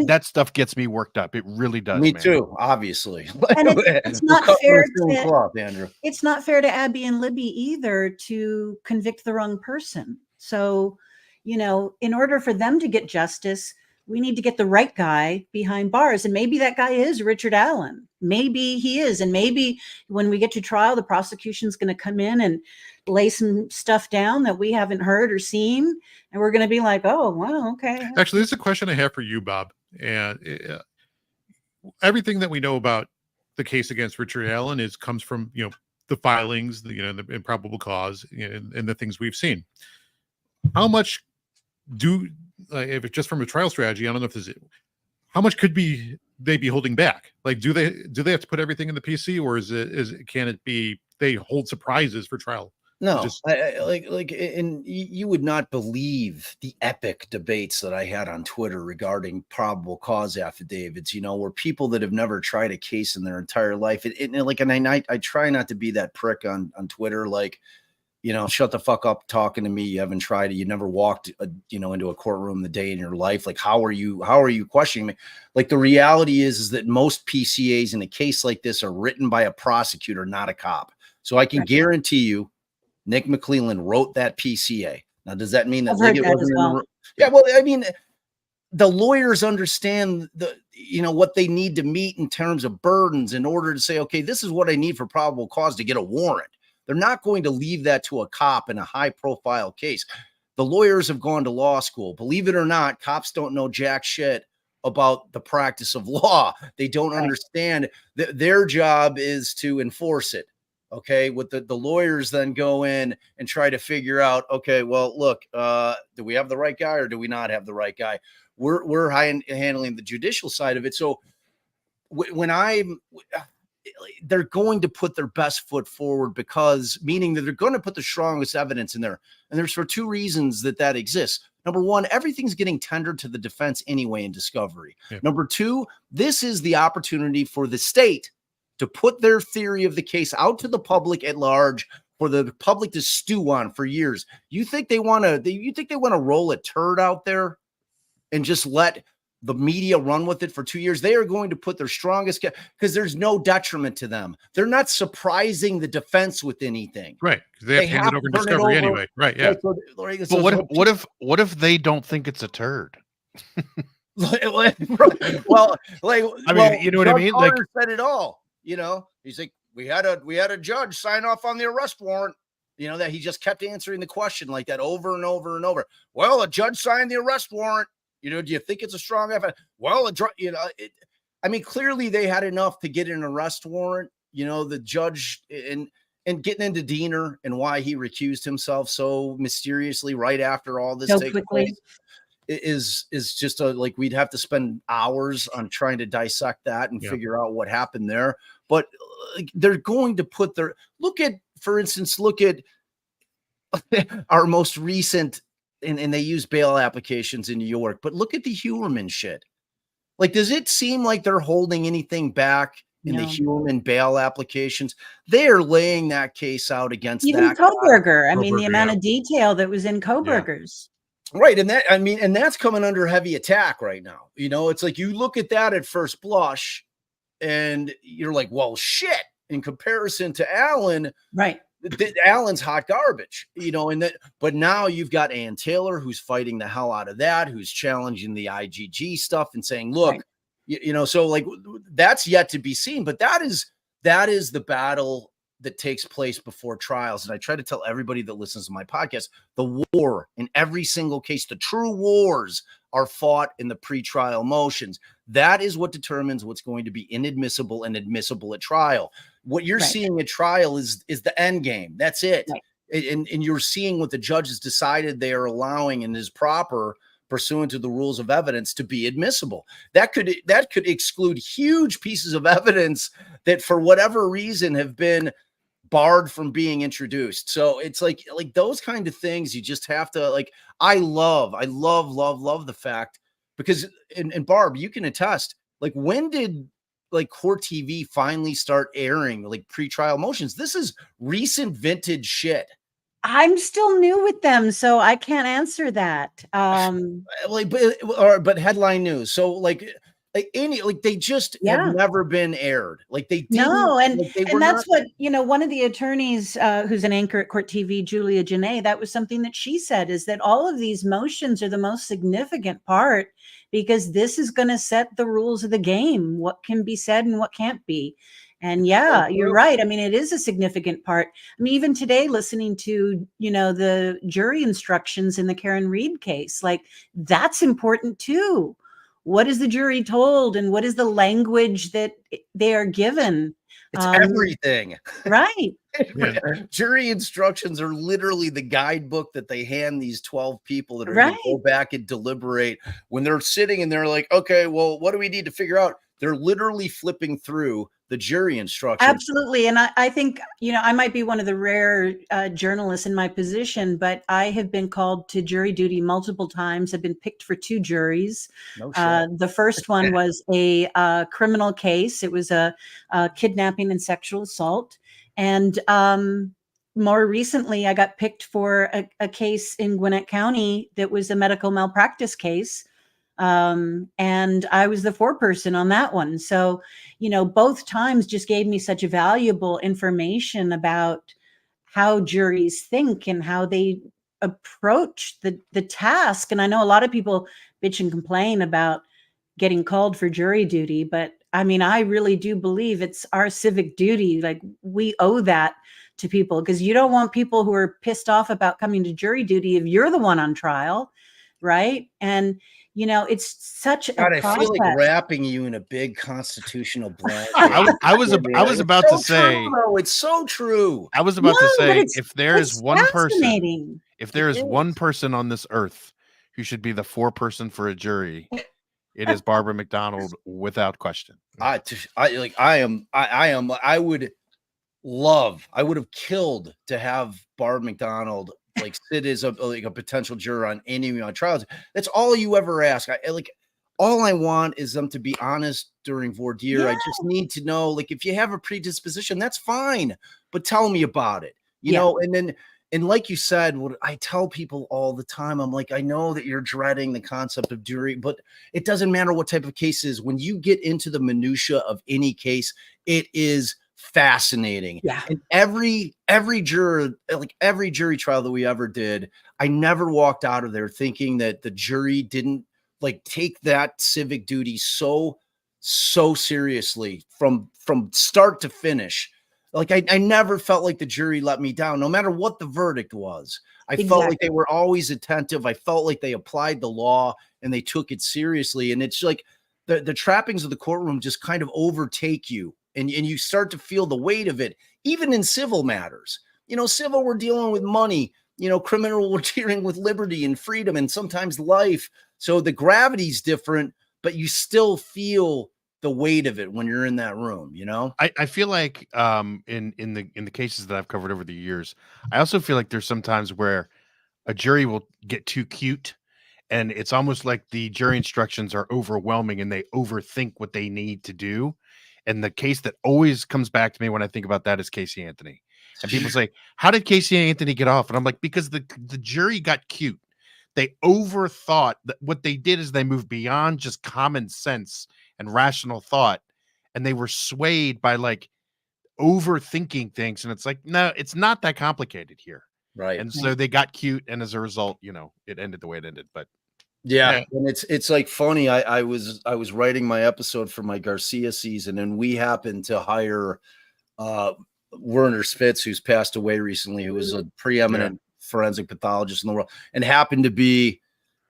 that stuff gets me worked up. It really does. Me too, obviously. And it's not fair to Andrew. It's not fair to Abby and Libby either to convict the wrong person. So, in order for them to get justice, we need to get the right guy behind bars. And maybe that guy is Richard Allen. Maybe he is. And maybe when we get to trial, the prosecution's going to come in and lay some stuff down that we haven't heard or seen. And we're going to be like, oh, wow, okay. Actually, this is a question I have for you, Bob. And everything that we know about the case against Richard Allen comes from, the filings, the improbable cause, and the things we've seen. How much if it's just from a trial strategy, I don't know if this is, how much could they be holding back? Like, do they have to put everything in the PC, or can it be they hold surprises for trial? No, and you would not believe the epic debates that I had on Twitter regarding probable cause affidavits, where people that have never tried a case in their entire life, and I try not to be that prick on Twitter. Like, shut the fuck up talking to me. You haven't tried it. You never walked, into a courtroom the day in your life. Like, how are you questioning me? Like, the reality is that most PCAs in a case like this are written by a prosecutor, not a cop. So I can guarantee you, Nick McClellan wrote that PCA. Now, does that mean that Liggett wasn't in the room? Yeah, well, I mean, the lawyers understand what they need to meet in terms of burdens in order to say, okay, this is what I need for probable cause to get a warrant. They're not going to leave that to a cop in a high profile case. The lawyers have gone to law school. Believe it or not, cops don't know jack shit about the practice of law. They don't understand that their job is to enforce it. Okay. With the lawyers then go in and try to figure out, okay, well, look, do we have the right guy or do we not have the right guy? We're handling the judicial side of it. So they're going to put their best foot forward, meaning that they're going to put the strongest evidence in there. And there's for two reasons that exists. Number one, everything's getting tendered to the defense anyway in discovery. Yeah. Number two, this is the opportunity for the state to put their theory of the case out to the public at large, for the public to stew on for years. You think they want to roll a turd out there and just let the media run with it for 2 years? They are going to put their strongest, because there's no detriment to them. They're not surprising the defense with anything. Right. They have to hand it over in discovery anyway. Right. Yeah. But what if they don't think it's a turd? Well, like, I mean, you know what I mean? Like, said it all. He's like, we had a judge sign off on the arrest warrant. That he just kept answering the question like that over and over and over. Well, a judge signed the arrest warrant. Do you think it's a strong evidence? Well, clearly they had enough to get an arrest warrant. The judge and getting into Diener and why he recused himself so mysteriously right after all this takes place is just like, we'd have to spend hours on trying to dissect that and figure out what happened there. But they're going to put look at our most recent, and they use bail applications in New York, but look at the Huerman shit. Like, does it seem like they're holding anything back in the Huerman bail applications? They are laying that case out against even Koberger. The amount of detail that was in Koberger's. Right. And that's coming under heavy attack right now. It's like, you look at that at first blush and you're like, well, shit, in comparison to Allen. Right. Allen's hot garbage, but now you've got Ann Taylor, who's fighting the hell out of that, who's challenging the IGG stuff and saying, look, so like, that's yet to be seen, but that is the battle that takes place before trials. And I try to tell everybody that listens to my podcast, the war in every single case, the true wars are fought in the pretrial motions. That is what determines what's going to be inadmissible and admissible at trial. What you're seeing at trial is the end game. That's it. Right. And you're seeing what the judge has decided they are allowing and is proper pursuant to the rules of evidence to be admissible. That could exclude huge pieces of evidence that for whatever reason have been barred from being introduced. So it's like those kind of things you just have to like. I love the fact, because and Barb, you can attest, like, when did like Court TV finally start airing like pretrial motions? This is recent vintage shit. I'm still new with them, so I can't answer that. But headline news. So they just have never been aired. Like, they didn't. No, and that's what one of the attorneys who's an anchor at Court TV, Julia Janae, that was something that she said, is that all of these motions are the most significant part, because this is going to set the rules of the game, what can be said and what can't be. And you're right. It is a significant part. Even today, listening to, the jury instructions in the Karen Reed case, like, that's important too. What is the jury told, and what is the language that they are given? It's everything. Right. Jury instructions are literally the guidebook that they hand these 12 people that are going to go back and deliberate when they're sitting and they're like, okay, well, what do we need to figure out? They're literally flipping through the jury instructions. Absolutely. And I think, I might be one of the rare journalists in my position, but I have been called to jury duty multiple times. I've been picked for 2 juries. No shit. The first one was a criminal case. It was a kidnapping and sexual assault. And more recently, I got picked for a case in Gwinnett County that was a medical malpractice case. And I was the foreperson on that one. So, both times just gave me such valuable information about how juries think and how they approach the task. And I know a lot of people bitch and complain about getting called for jury duty, but I mean, I really do believe it's our civic duty. Like, we owe that to people, because you don't want people who are pissed off about coming to jury duty if you're the one on trial, right? And it's such God, a I process. feel like wrapping you in a big constitutional blanket. I was about to say, though. It's so true. I was about to No, but say, it's- if there is it's one person, fascinating. if there It is one person on this earth who should be the foreperson for a jury, it is Barbara McDonald, without question. I would have killed to have Barb McDonald like sit as a potential juror on any of my trials. That's all you ever ask. All I want is them to be honest during voir dire. Yeah. I just need to know, like, if you have a predisposition, that's fine, but tell me about it, you know? And like you said, what I tell people all the time, I'm like, I know that you're dreading the concept of jury, but it doesn't matter what type of case it is. When you get into the minutia of any case, it is fascinating. Yeah. And every juror, like every jury trial that we ever did, I never walked out of there thinking that the jury didn't like take that civic duty so seriously from start to finish. Like I never felt like the jury let me down, no matter what the verdict was. I felt like they were always attentive. I felt like they applied the law and they took it seriously. And it's like the trappings of the courtroom just kind of overtake you, and you start to feel the weight of it, even in civil matters. Civil, we're dealing with money. Criminal, we're dealing with liberty and freedom and sometimes life. So the gravity's different, but you still feel the weight of it when you're in that room. I feel like in the cases that I've covered over the years, I also feel like there's sometimes where a jury will get too cute, and it's almost like the jury instructions are overwhelming and they overthink what they need to do. And the case that always comes back to me when I think about that is Casey Anthony. And people say, how did Casey Anthony get off? And I'm like, because the jury got cute. They overthought. That what they did is they moved beyond just common sense and rational thought, and they were swayed by like overthinking things. And it's like, no, it's not that complicated here. Right. And so they got cute, and as a result, it ended the way it ended. But yeah. And it's like funny. I was writing my episode for my Garcia season, and we happened to hire Werner Spitz, who's passed away recently, who was a preeminent forensic pathologist in the world, and happened to be,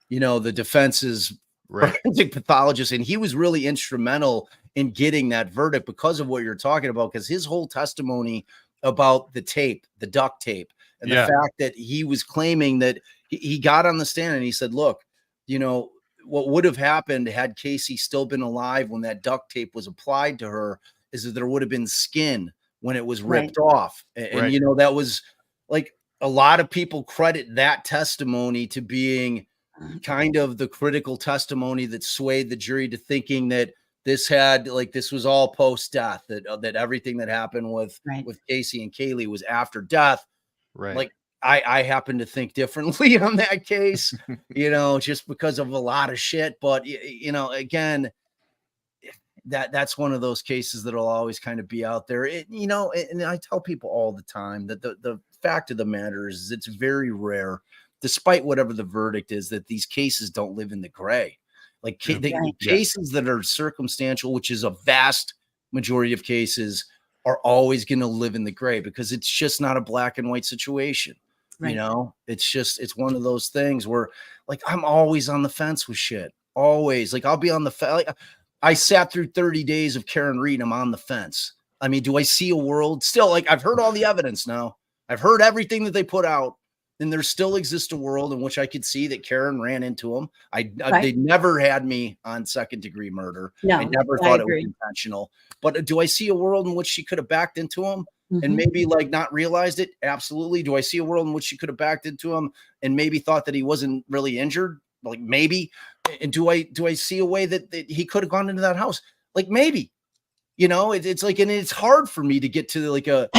the defense's forensic pathologist. And he was really instrumental in getting that verdict because of what you're talking about, because his whole testimony about the tape, the duct tape, and the fact that he was claiming that he got on the stand and he said, look, what would have happened had Casey still been alive when that duct tape was applied to her is that there would have been skin when it was ripped off. And that was like, a lot of people credit that testimony to being kind of the critical testimony that swayed the jury to thinking that this was all post-death, that everything that happened with Casey and Kaylee was after death. Right. Like I happen to think differently on that case, just because of a lot of shit. But again, that's one of those cases that'll always kind of be out there. And I tell people all the time that the fact of the matter is it's very rare, despite whatever the verdict is, that these cases don't live in the gray. Like cases that are circumstantial, which is a vast majority of cases, are always going to live in the gray because it's just not a black and white situation. Right. It's one of those things where like, I'm always on the fence with shit. Always. Like I'll be on the fence. Like, I sat through 30 days of Karen Reed. I'm on the fence. I mean, do I see a world still? Like I've heard all the evidence now. I've heard everything that they put out, and there still exists a world in which I could see that Karen ran into him. They never had me on second degree murder. No, I never thought it was intentional. But do I see a world in which she could have backed into him and maybe like not realized it? Absolutely. Do I see a world in which she could have backed into him and maybe thought that he wasn't really injured? Like maybe. And do I see a way that he could have gone into that house? Like maybe. It's like, and it's hard for me to get to like a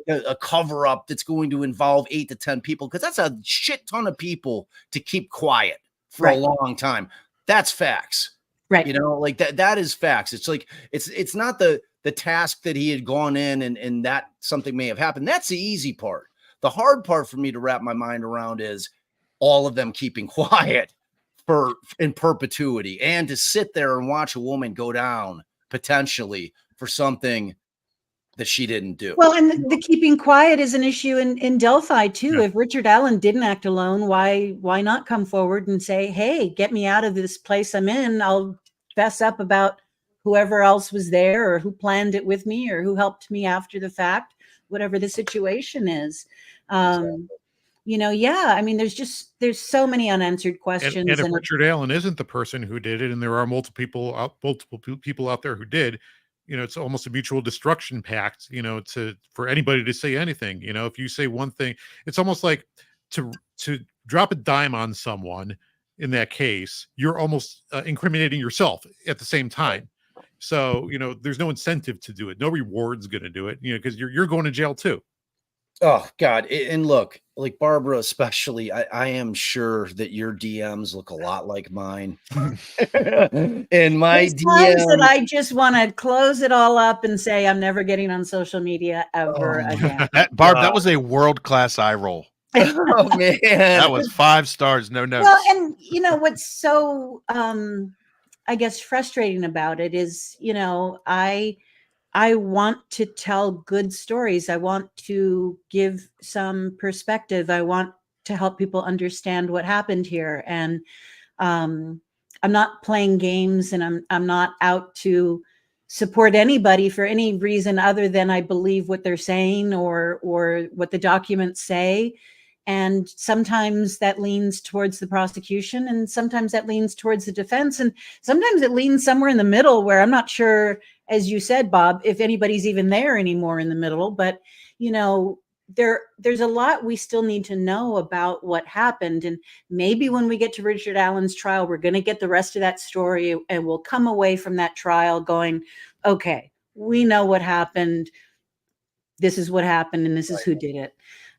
a cover up that's going to involve 8 to 10 people, because that's a shit ton of people to keep quiet for a long time. That's facts. Right. You know, like that is facts. It's like it's not the task that he had gone in and that something may have happened. That's the easy part. The hard part for me to wrap my mind around is all of them keeping quiet in perpetuity, and to sit there and watch a woman go down potentially for something that she didn't do. Well, and the keeping quiet is an issue in Delphi too. Yeah. If Richard Allen didn't act alone, why not come forward and say, hey, get me out of this place I'm in. I'll fess up about whoever else was there, or who planned it with me, or who helped me after the fact, whatever the situation is. You know, I mean, there's so many unanswered questions. And if Richard Allen isn't the person who did it, and there are multiple people out there who did, you know, it's almost a mutual destruction pact, you know, for anybody to say anything. You know, if you say one thing, it's almost like to drop a dime on someone in that case, you're almost incriminating yourself at the same time. So, you know, there's no incentive to do it. No reward's going to do it, you know, because you're going to jail too. Oh God. And look, like Barbara, especially, I am sure that your DMs look a lot like mine. And my DMs that I just want to close it all up and say, I'm never getting on social media ever again. Barb, that was a world-class eye roll. Oh man. That was 5 stars, no notes. Well, and you know, what's so, I guess, frustrating about it is, you know, I want to tell good stories. I want to give some perspective. I want to help people understand what happened here. And I'm not playing games, and I'm not out to support anybody for any reason other than I believe what they're saying or what the documents say. And sometimes that leans towards the prosecution, and sometimes that leans towards the defense, and sometimes it leans somewhere in the middle where I'm not sure, as you said, Bob, if anybody's even there anymore in the middle. But, you know, there's a lot we still need to know about what happened. And maybe when we get to Richard Allen's trial, we're going to get the rest of that story, and we'll come away from that trial going, okay, we know what happened. This is what happened, and this is who did it.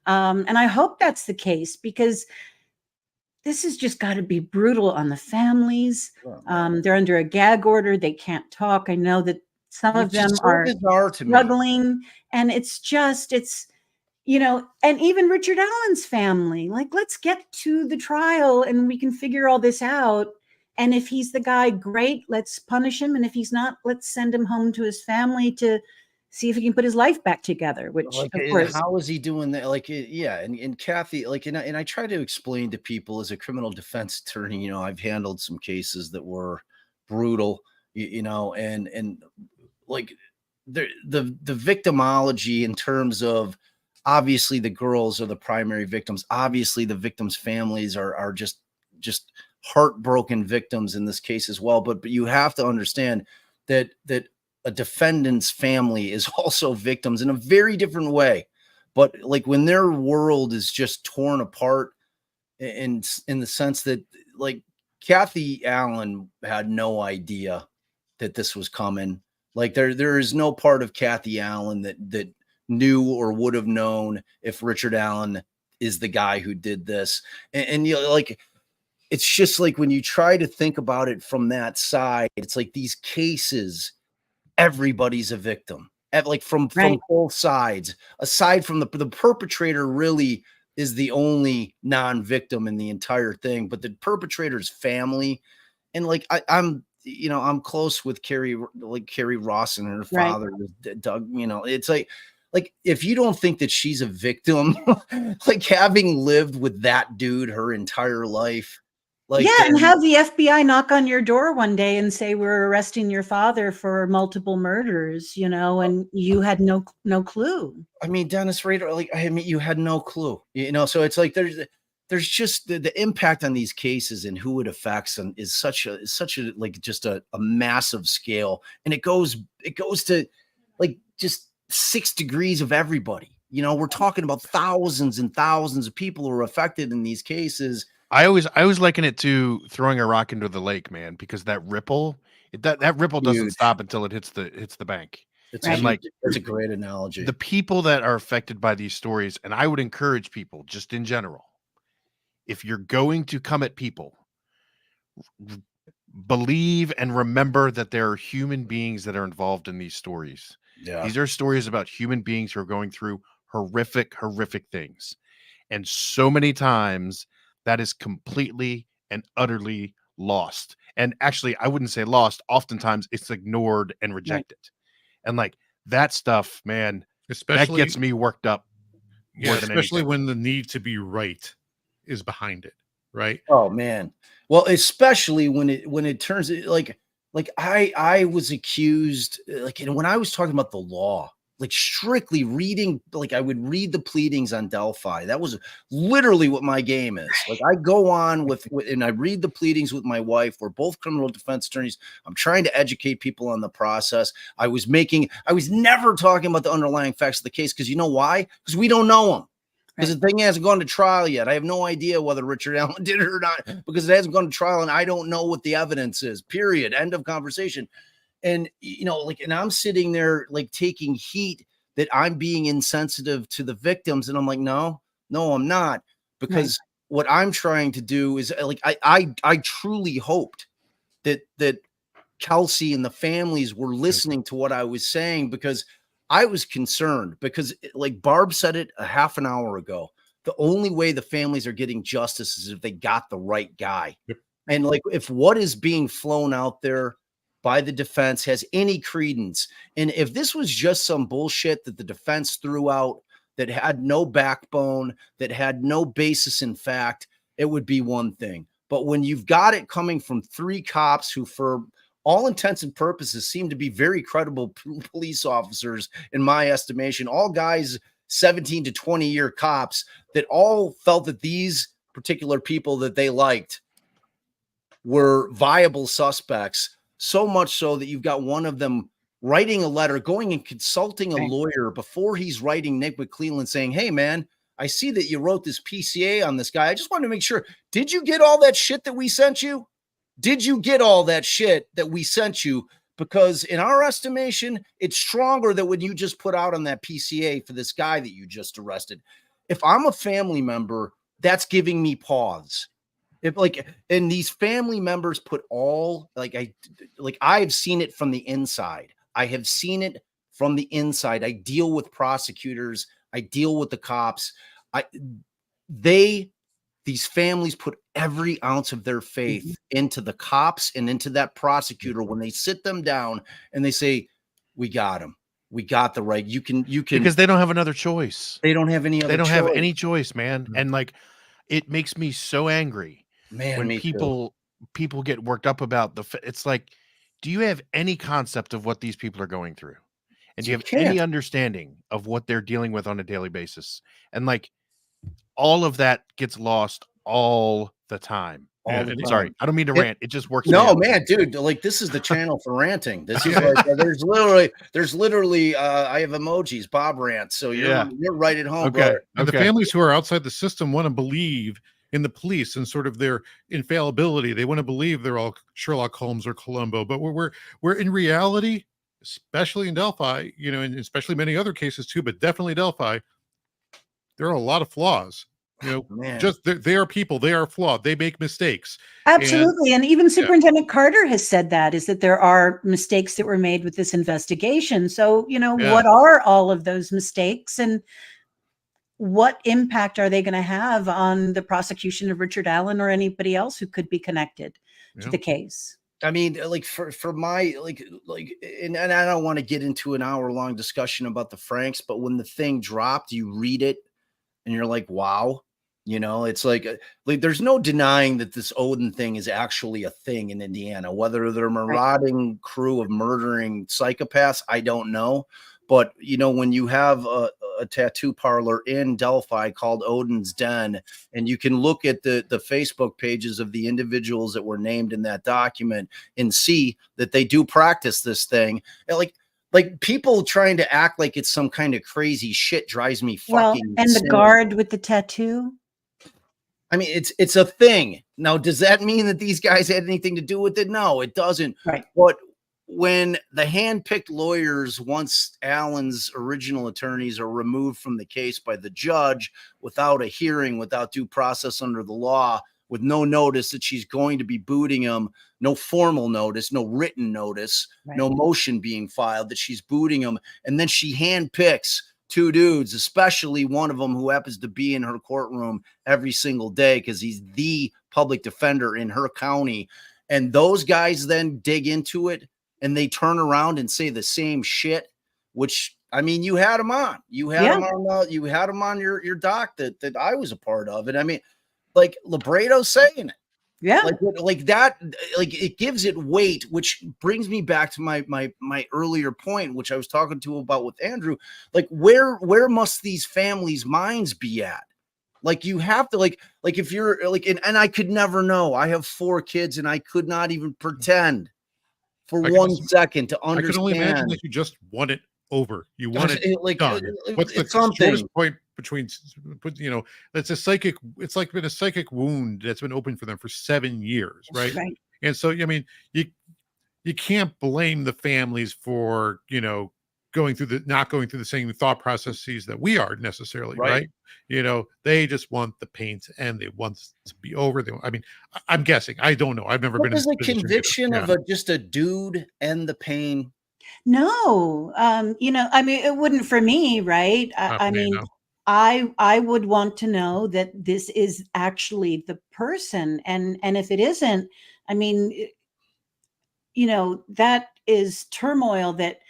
And I hope that's the case, because this has just got to be brutal on the families. They're under a gag order. They can't talk. I know that some of them are struggling, and it's, you know, and even Richard Allen's family, like, let's get to the trial and we can figure all this out. And if he's the guy, great, let's punish him. And if he's not, let's send him home to his family to see if he can put his life back together, which, like, of course, how is he doing that? Like, yeah. And Kathy, like, and I try to explain to people, as a criminal defense attorney, you know, I've handled some cases that were brutal, you know, and like the victimology, in terms of, obviously the girls are the primary victims. Obviously the victims' families are just heartbroken victims in this case as well. But you have to understand that a defendant's family is also victims in a very different way. But like, when their world is just torn apart in the sense that, like, Kathy Allen had no idea that this was coming. Like, there is no part of Kathy Allen that knew or would have known if Richard Allen is the guy who did this. And you know, like, it's just like, when you try to think about it from that side, it's like these cases, everybody's a victim, like from both sides. Aside from the perpetrator really is the only non-victim in the entire thing, but the perpetrator's family. And like, I'm close with Carrie Ross and her father, Doug. You know, it's like if you don't think that she's a victim, like, having lived with that dude her entire life, like, and have the FBI knock on your door one day and say, we're arresting your father for multiple murders, you know, and you had no clue. I mean, Dennis Rader, like, I mean, you had no clue, you know. So it's like, there's just the impact on these cases and who it affects, and is such a like, just a massive scale. And it goes to, like, just 6 degrees of everybody. You know, we're talking about thousands and thousands of people who are affected in these cases. I always liken it to throwing a rock into the lake, man, because that ripple, that ripple doesn't stop until it hits the bank. It's Right. like that's a great analogy. the people that are affected by these stories, and I would encourage people just in general, if you're going to come at people, believe and remember that there are human beings that are involved in these stories. Yeah. These are stories about human beings who are going through horrific things. And so many times that is completely and utterly lost. And actually, I wouldn't say lost. Oftentimes it's ignored and rejected. And like that stuff, man, that Especially, gets me worked up more than especially anything. when the need to be right is behind it, right? Oh man. Well, especially when it turns like I was accused, like, when I was talking about the law, like strictly reading, like I would read the pleadings on Delphi. That was literally what my game is. Like I go on with and I read the pleadings with my wife. We're both criminal defense attorneys. I'm trying to educate people on the process. I was never talking about the underlying facts of the case, because you know why? Because we don't know them. Because the thing hasn't gone to trial yet. I have no idea whether Richard Allen did it or not, because it hasn't gone to trial and I don't know what the evidence is, period. End of conversation. And, and I'm sitting there like taking heat that I'm being insensitive to the victims. And I'm like, no, I'm not. Because what I'm trying to do is like, I truly hoped that Kelsey and the families were listening to what I was saying, because I was concerned, because like Barb said it a half an hour ago, the only way the families are getting justice is if they got the right guy. Yep. And like, if what is being flown out there by the defense has any credence, and if this was just some bullshit that the defense threw out that had no backbone, that had no basis in fact, it would be one thing. But when you've got it coming from 3 cops who, for all intents and purposes, seem to be very credible police officers, in my estimation, all guys 17 to 20-year cops that all felt that these particular people that they liked were viable suspects, so much so that you've got one of them writing a letter, going and consulting a lawyer before he's writing Nick McClelland, saying, hey, man, I see that you wrote this PCA on this guy. I just wanted to make sure, did you get all that shit that we sent you? Did you get all that shit that we sent you? Because in our estimation, it's stronger than when you just put out on that PCA for this guy that you just arrested. If I'm a family member, that's giving me pause. If and these family members put all, I've seen it from the inside. I have seen it from the inside. I deal with prosecutors. I deal with the cops. These families put every ounce of their faith into the cops and into that prosecutor when they sit them down and they say, we got him. We got the right. You can, because they don't have another choice. They don't have any other They don't choice. have any choice, man. And like, it makes me so angry, man, when people get worked up about it's like, do you have any concept of what these people are going through? And do you have any understanding of what they're dealing with on a daily basis? And like, all of that gets lost all the time. Sorry, I don't mean to rant. It just works. No, man, dude, like this is the channel for ranting. This is like, there's literally I have emojis, Bob rants. So you're right at home. Okay. And the families who are outside the system want to believe in the police and sort of their infallibility. They want to believe they're all Sherlock Holmes or Columbo, but we're in reality, especially in Delphi, and especially many other cases too, but definitely Delphi, there are a lot of flaws. Just they are people. They are flawed. They make mistakes. Absolutely. And even Superintendent Carter has said that there are mistakes that were made with this investigation. So, what are all of those mistakes, and what impact are they going to have on the prosecution of Richard Allen or anybody else who could be connected to the case? I mean, like for my and I don't want to get into an hour-long discussion about the Franks, but when the thing dropped, you read it and you're like, wow. It's like there's no denying that this Odin thing is actually a thing in Indiana. Whether they're a marauding crew of murdering psychopaths, I don't know. But, when you have a tattoo parlor in Delphi called Odin's Den, and you can look at the Facebook pages of the individuals that were named in that document and see that they do practice this thing. Like people trying to act like it's some kind of crazy shit drives me fucking and insane. The guard with the tattoo? I mean, it's a thing. Now, does that mean that these guys had anything to do with it? No, it doesn't. Right. But when the hand-picked lawyers, once Alan's original attorneys, are removed from the case by the judge without a hearing, without due process under the law, with no notice that she's going to be booting him, no formal notice, no written notice, no motion being filed that she's booting him, and then she handpicks two dudes, especially one of them who happens to be in her courtroom every single day because he's the public defender in her county, and those guys then dig into it and they turn around and say the same shit, which, I mean, you had them on. You had them on. You had them on your doc that I was a part of, and I mean, like Labredo saying it, like that, like it gives it weight, which brings me back to my earlier point, which I was talking to about with Andrew. Like, where must these families' minds be at? Like, you have to like if you're like, and I could never know. I have 4 kids, and I could not even pretend for 1 second to understand. I can only imagine that you just want it over. You want it like done. What's the shortest point between, you know, it's like been a psychic wound that's been open for them for 7 years, right? And so, I mean, you can't blame the families for, you know, not going through the same thought processes that we are necessarily, right? You know, they just want the paint and they want to be over. I mean, I'm guessing. I don't know. I've never been in a conviction of just a dude and the pain. No, you know, I mean, it wouldn't for me, right? I mean, no. I would want to know that this is actually the person, and if it isn't, I mean, you know, that is turmoil that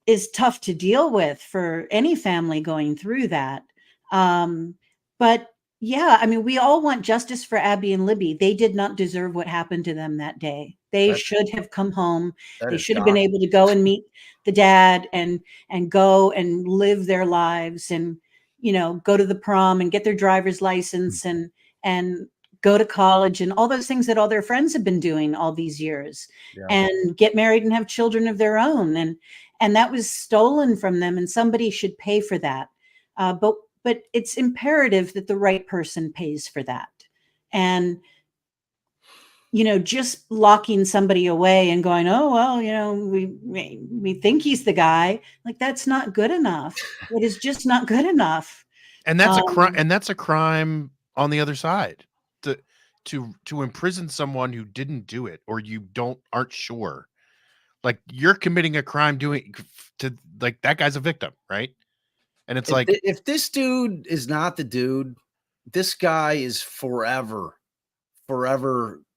is tough to deal with for any family going through that. But yeah, I mean, we all want justice for Abby and Libby. They did not deserve what happened to them that day. They should have come home. They should have been able to go and meet the dad and go and live their lives and, you know, go to the prom and get their driver's license and go to college and all those things that all their friends have been doing all these years, and get married and have children of their own. And that was stolen from them, and somebody should pay for that. But it's imperative that the right person pays for that. And, you know, just locking somebody away and going, oh, well, you know, we think he's the guy, like, that's not good enough. It is just not good enough. And that's a crime. And that's a crime on the other side, to imprison someone who didn't do it, or you aren't sure. Like, you're committing a crime like, that guy's a victim, right? And it's if this dude is not the dude, this guy is forever.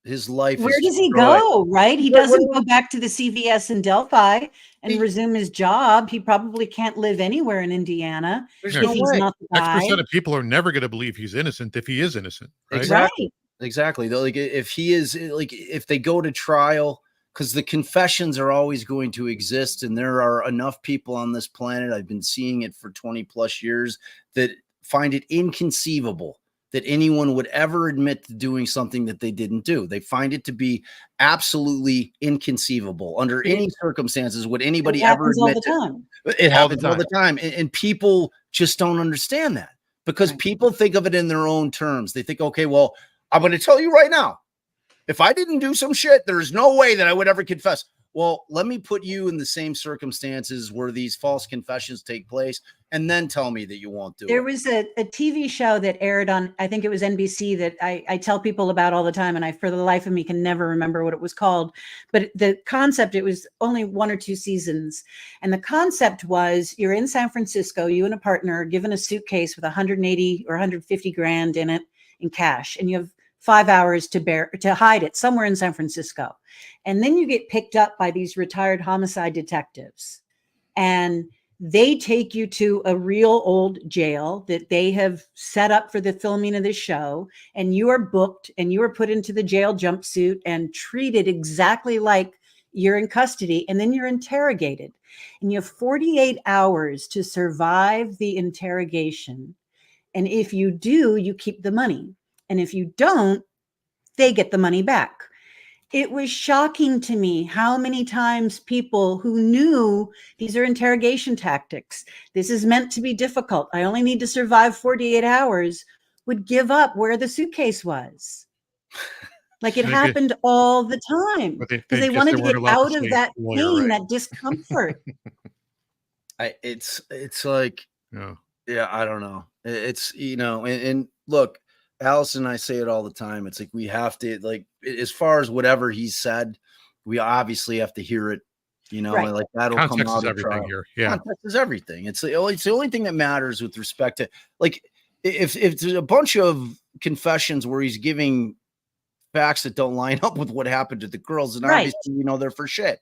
His life. Where does he go? Right? He doesn't go back to the CVS in Delphi and resume his job. He probably can't live anywhere in Indiana. There's no way. Not the guy. X% of people are never going to believe he's innocent if he is innocent. Right? Exactly. Like, if he is, like, if they go to trial, because the confessions are always going to exist, and there are enough people on this planet, I've been seeing it for 20 plus years, that find it inconceivable that anyone would ever admit to doing something that they didn't do. They find it to be absolutely inconceivable. Under any circumstances would anybody ever admit to it. It happens all the time. And people just don't understand that, because people think of it in their own terms. They think, okay, well, I'm going to tell you right now, if I didn't do some shit, there's no way that I would ever confess. Well, let me put you in the same circumstances where these false confessions take place, and then tell me that you won't do it. There was a TV show that aired on, I think it was NBC, that I tell people about all the time, and I, for the life of me, can never remember what it was called. But the concept, it was only 1 or 2 seasons. And the concept was, you're in San Francisco, you and a partner are given a suitcase with 180 or 150 grand in it in cash, and you have 5 hours to hide it somewhere in San Francisco. And then you get picked up by these retired homicide detectives, and they take you to a real old jail that they have set up for the filming of this show. And you are booked and you are put into the jail jumpsuit and treated exactly like you're in custody. And then you're interrogated, and you have 48 hours to survive the interrogation. And if you do, you keep the money. And if you don't, they get the money back. It was shocking to me how many times people who knew these are interrogation tactics, this is meant to be difficult, I only need to survive 48 hours, would give up where the suitcase was. Like it Maybe- happened all the time But because they guess wanted to weren't get allowed out of say that lawyer, pain, right? that discomfort. It's like, Yeah. yeah, I don't know. It's, and look, Allison and I say it all the time. It's like we have to, like, as far as whatever he said, we obviously have to hear it, Right. and like that'll come Context out is of everything trial. here. Yeah. Context is everything. It's the only thing that matters with respect to, like, if there's a bunch of confessions where he's giving facts that don't line up with what happened to the girls, and Right. obviously, they're for shit.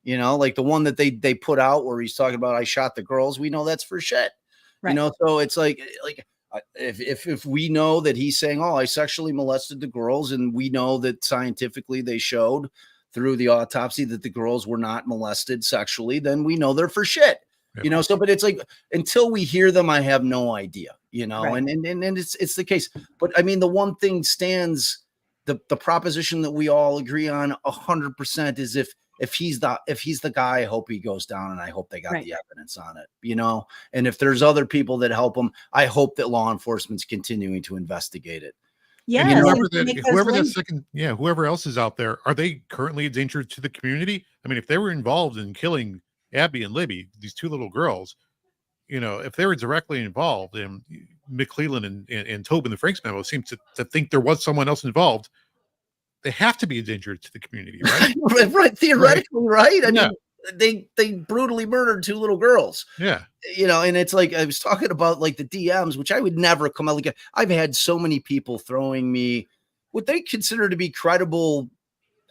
Like the one that they put out where he's talking about I shot the girls, we know that's for shit. Right. So it's like if we know that he's saying, oh, I sexually molested the girls, and we know that scientifically they showed through the autopsy that the girls were not molested sexually, then we know they're for shit. Yep. So but it's like until we hear them, I have no idea, Right. and it's the case. But I mean, the one thing stands, the proposition that we all agree on 100% is if he's the guy, I hope he goes down, and I hope they got Right. the evidence on it, and if there's other people that help him, I hope that law enforcement's continuing to investigate it. Yes. And and whoever else is out there, are they currently a danger to the community? I mean, if they were involved in killing Abby and Libby, these two little girls, if they were directly involved, and McClellan and Tobin, the Franks memo, seems to think there was someone else involved, they have to be a danger to the community, right? Right, theoretically, right? I Yeah. mean, they brutally murdered two little girls. Yeah. And it's like I was talking about, like the DMs, which I would never come out. Like I've had so many people throwing me what they consider to be credible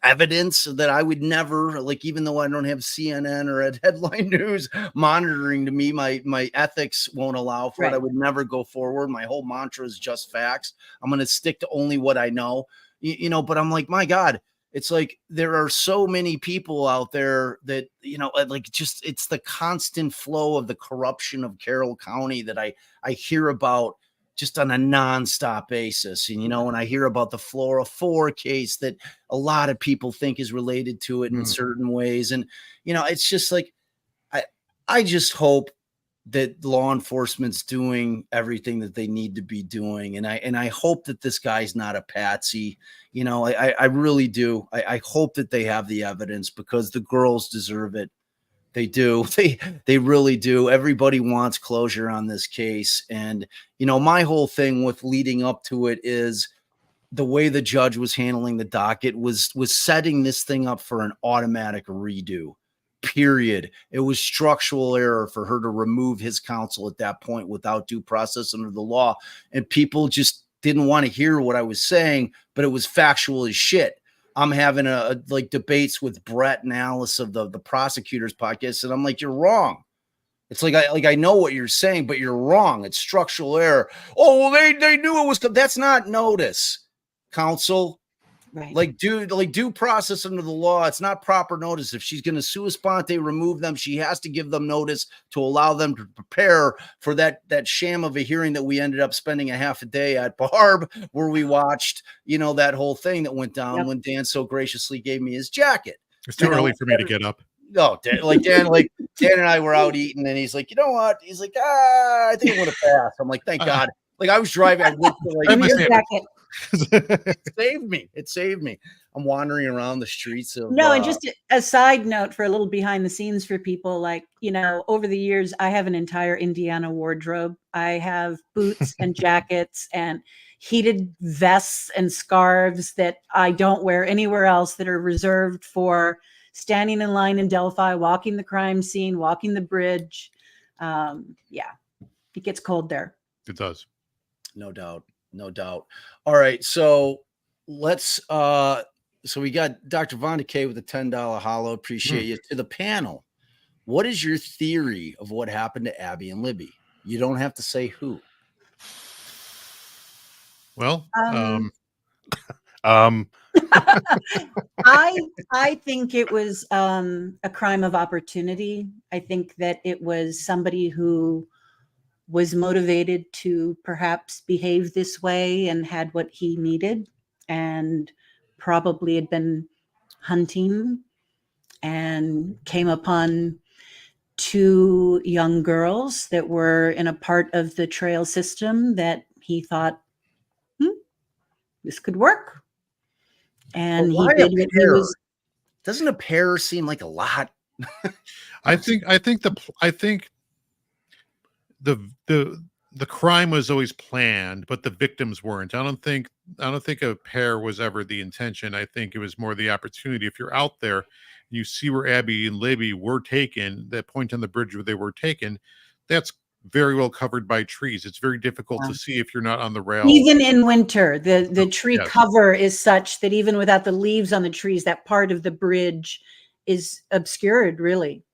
evidence that I would never, like, even though I don't have CNN or at Headline News monitoring to me, my ethics won't allow for it. I would never go forward. My whole mantra is just facts. I'm going to stick to only what I know, but I'm like, my God, it's like there are so many people out there that, like just it's the constant flow of the corruption of Carroll County that I hear about just on a nonstop basis. And, when I hear about the Flora 4 case that a lot of people think is related to it in certain ways. And, it's just like, I just hope that law enforcement's doing everything that they need to be doing. And I hope that this guy's not a patsy. I really do. I hope that they have the evidence because the girls deserve it. They do. They really do. Everybody wants closure on this case. And, my whole thing with leading up to it is the way the judge was handling the docket was setting this thing up for an automatic redo. Period. It was structural error for her to remove his counsel at that point without due process under the law. And people just didn't want to hear what I was saying, but it was factual as shit. I'm having like debates with Brett and Alice of the prosecutors podcast. And I'm like, you're wrong. It's like, I know what you're saying, but you're wrong. It's structural error. Oh, well, they knew it was, that's not notice, counsel. Right. Like due process under the law. It's not proper notice. If she's going to sua sponte remove them, she has to give them notice to allow them to prepare for that sham of a hearing that we ended up spending a half a day at Barb, where we watched, that whole thing that went down when Dan so graciously gave me his jacket. It's too early for me to get up. No, Dan and I were out eating, and he's like, you know what? He's like, I think I'm going to pass. I'm like, thank God. Like I was driving. I went to It saved me. I'm wandering around the streets of and just a side note for a little behind the scenes for people, like, over the years, I have an entire Indiana wardrobe. I have boots and jackets and heated vests and scarves that I don't wear anywhere else, that are reserved for standing in line in Delphi, walking the crime scene, walking the bridge. It gets cold there. It does. No doubt. All right. So let's, so we got Dr. Von Decay with a $10 hollow. Appreciate you. To the panel, what is your theory of what happened to Abby and Libby? You don't have to say who. Well, I think it was a crime of opportunity. I think that it was somebody who was motivated to perhaps behave this way and had what he needed, and probably had been hunting and came upon two young girls that were in a part of the trail system that he thought, this could work. and he why a did what he pair? was. Doesn't a pair seem like a lot? I think the crime was always planned, but the victims weren't. I don't think a pair was ever the intention. I think it was more the opportunity. If you're out there, you see where Abby and Libby were taken, that point on the bridge where they were taken, that's very well covered by trees. It's very difficult to see if you're not on the rail. Even in winter, the tree Yes. cover is such that even without the leaves on the trees, that part of the bridge is obscured, really.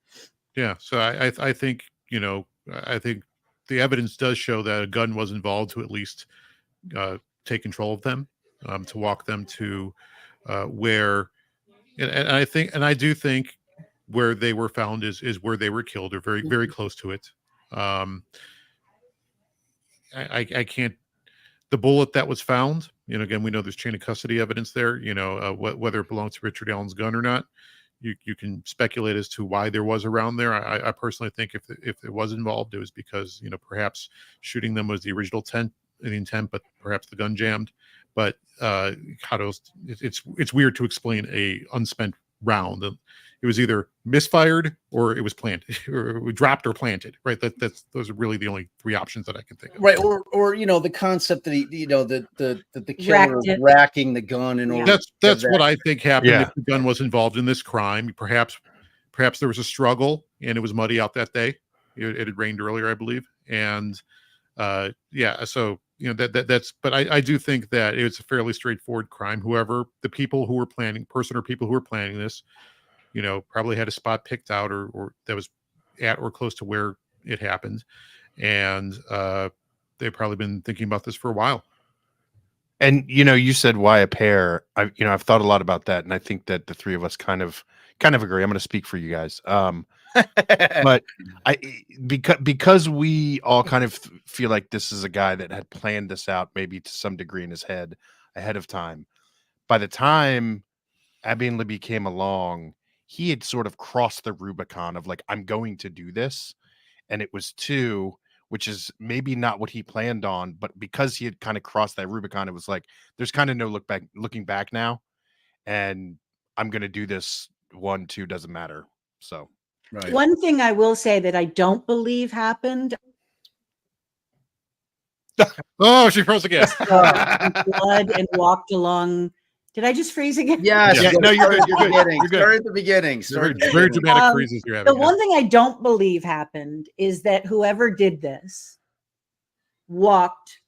Yeah. So I think, I think the evidence does show that a gun was involved to at least take control of them, to walk them to where, and I do think where they were found is where they were killed, or very, very close to it. I can't, the bullet that was found, again, we know there's chain of custody evidence there, whether it belongs to Richard Allen's gun or not. You can speculate as to why there was a round there. I personally think if it was involved, it was because, perhaps shooting them was the original intent, but perhaps the gun jammed. But it's weird to explain a unspent round. It was either misfired or it was planted, or dropped or planted. Right. Those are really the only three options that I can think of. Right. Or the concept that the killer was racking the gun in order. That's what I think happened. Yeah. If the gun was involved in this crime, perhaps there was a struggle and it was muddy out that day. It had rained earlier, I believe. And so that's, but I do think that it's a fairly straightforward crime. Whoever the people who were planning this, probably had a spot picked out or that was at or close to where it happened. And they've probably been thinking about this for a while. And you said why a pair. I've thought a lot about that, and I think that the three of us kind of agree. I'm going to speak for you guys. But because we all kind of feel like this is a guy that had planned this out, maybe to some degree in his head ahead of time. By the time Abby and Libby came along, he had sort of crossed the Rubicon of like, I'm going to do this. And it was 2, which is maybe not what he planned on, but because he had kind of crossed that Rubicon, it was like, there's kind of no looking back now. And I'm going to do this. 1, 2, doesn't matter. So, right. One thing I will say that I don't believe happened. Oh, she froze again. Blood and walked along. Did I just freeze again? Yes. Yeah. No, you're good. You're good. You're good. Start at the beginning. Very dramatic freezes you're having. The one thing I don't believe happened is that whoever did this walked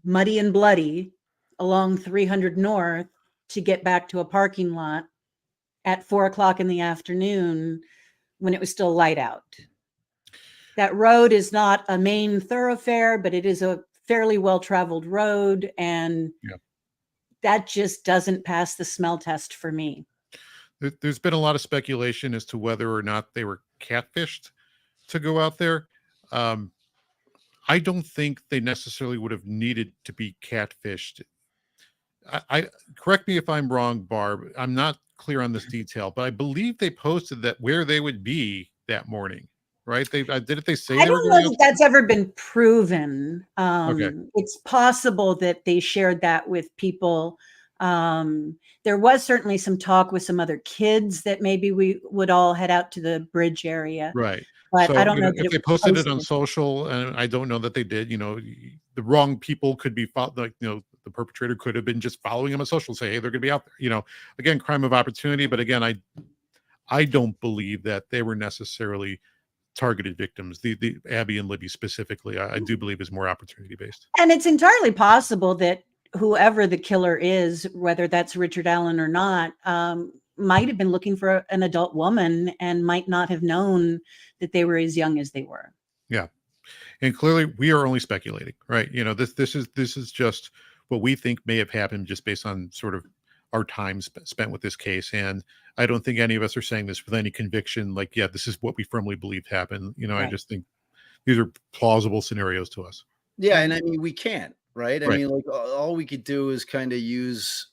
muddy and bloody along 300 North to get back to a parking lot at 4:00 in the afternoon when it was still light out. That road is not a main thoroughfare, but it is a fairly well-traveled road, and that just doesn't pass the smell test for me. There's been a lot of speculation as to whether or not they were catfished to go out there. I don't think they necessarily would have needed to be catfished. I correct me if I'm wrong, Barb. I'm not clear on this detail, but I believe they posted that where they would be that morning. Right? They say I don't know that that's ever been proven. Okay. It's possible that they shared that with people. There was certainly some talk with some other kids that maybe we would all head out to the bridge area. Right. But So, I don't know that if they posted it on social, and I don't know that they did. The wrong people could be like, the perpetrator could have been just following them on social, say, hey, they're going to be out there. Again, crime of opportunity. But again, I don't believe that they were necessarily targeted victims. The Abby and Libby specifically, I do believe is more opportunity based. And it's entirely possible that whoever the killer is, whether that's Richard Allen or not, might have been looking for an adult woman and might not have known that they were as young as they were. Yeah. And clearly we are only speculating, right? This is just what we think may have happened just based on sort of our time spent with this case. And I don't think any of us are saying this with any conviction, like, yeah, this is what we firmly believe happened. Right. I just think these are plausible scenarios to us. Yeah. And I mean, we can't, right? I Right. mean, like all we could do is kind of use,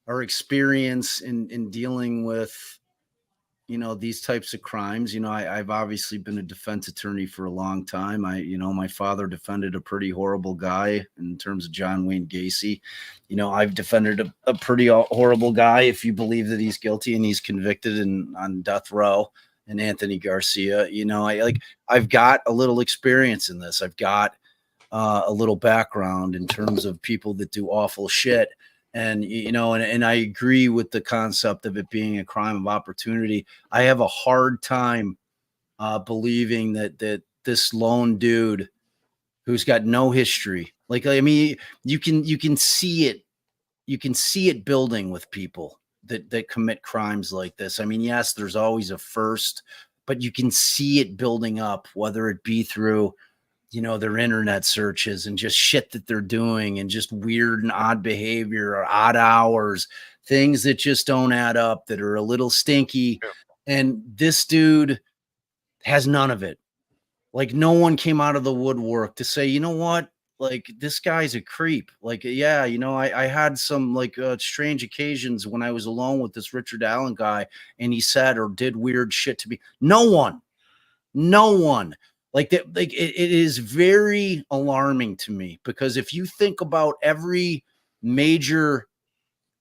our experience in dealing with these types of crimes, I've obviously been a defense attorney for a long time. My father defended a pretty horrible guy in terms of John Wayne Gacy. I've defended a pretty horrible guy, if you believe that he's guilty and he's convicted and on death row, and Anthony Garcia. I've got a little experience in this. I've got a little background in terms of people that do awful shit. And, and I agree with the concept of it being a crime of opportunity. I have a hard time believing that this lone dude who's got no history, you can see it. You can see it building with people that commit crimes like this. Yes, there's always a first, but you can see it building up, whether it be through their internet searches and just shit that they're doing and just weird and odd behavior or odd hours, things that just don't add up, that are a little stinky. Yeah. And this dude has none of it. No one came out of the woodwork to say, you know what? This guy's a creep. I had some strange occasions when I was alone with this Richard Allen guy and he said or did weird shit to me. No one. It is very alarming to me, because if you think about every major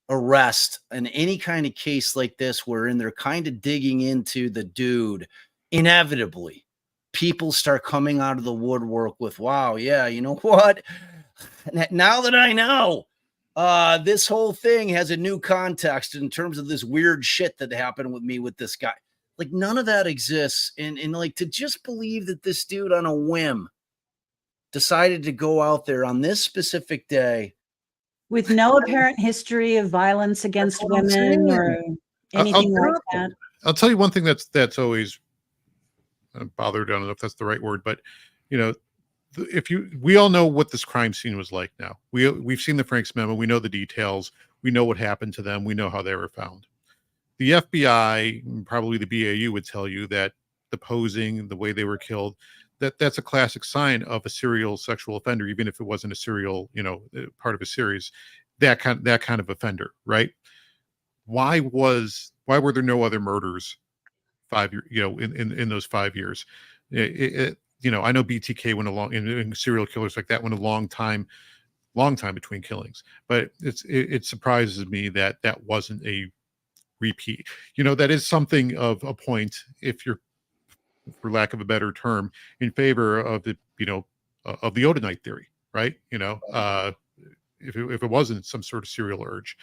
arrest in any kind of case like this, wherein they're kind of digging into the dude, inevitably people start coming out of the woodwork with, wow, yeah, you know what? Now that I know, this whole thing has a new context in terms of this weird shit that happened with me with this guy. None of that exists. And to just believe that this dude on a whim decided to go out there on this specific day with no apparent history of violence against women or anything like that. I'll tell you one thing that's always bothered. I don't know if that's the right word, but we all know what this crime scene was like now. We've seen the Franks memo. We know the details. We know what happened to them. We know how they were found. The FBI, probably the BAU, would tell you that the posing, the way they were killed, that's a classic sign of a serial sexual offender, even if it wasn't a serial, part of a series, that kind of offender, right? Why were there no other murders 5 years, in those 5 years? I know BTK went along, and serial killers like that went a long time between killings, but it surprises me that wasn't a repeat. That is something of a point, if you're, for lack of a better term, in favor of the of the Odinite theory, right? If it wasn't some sort of serial urge,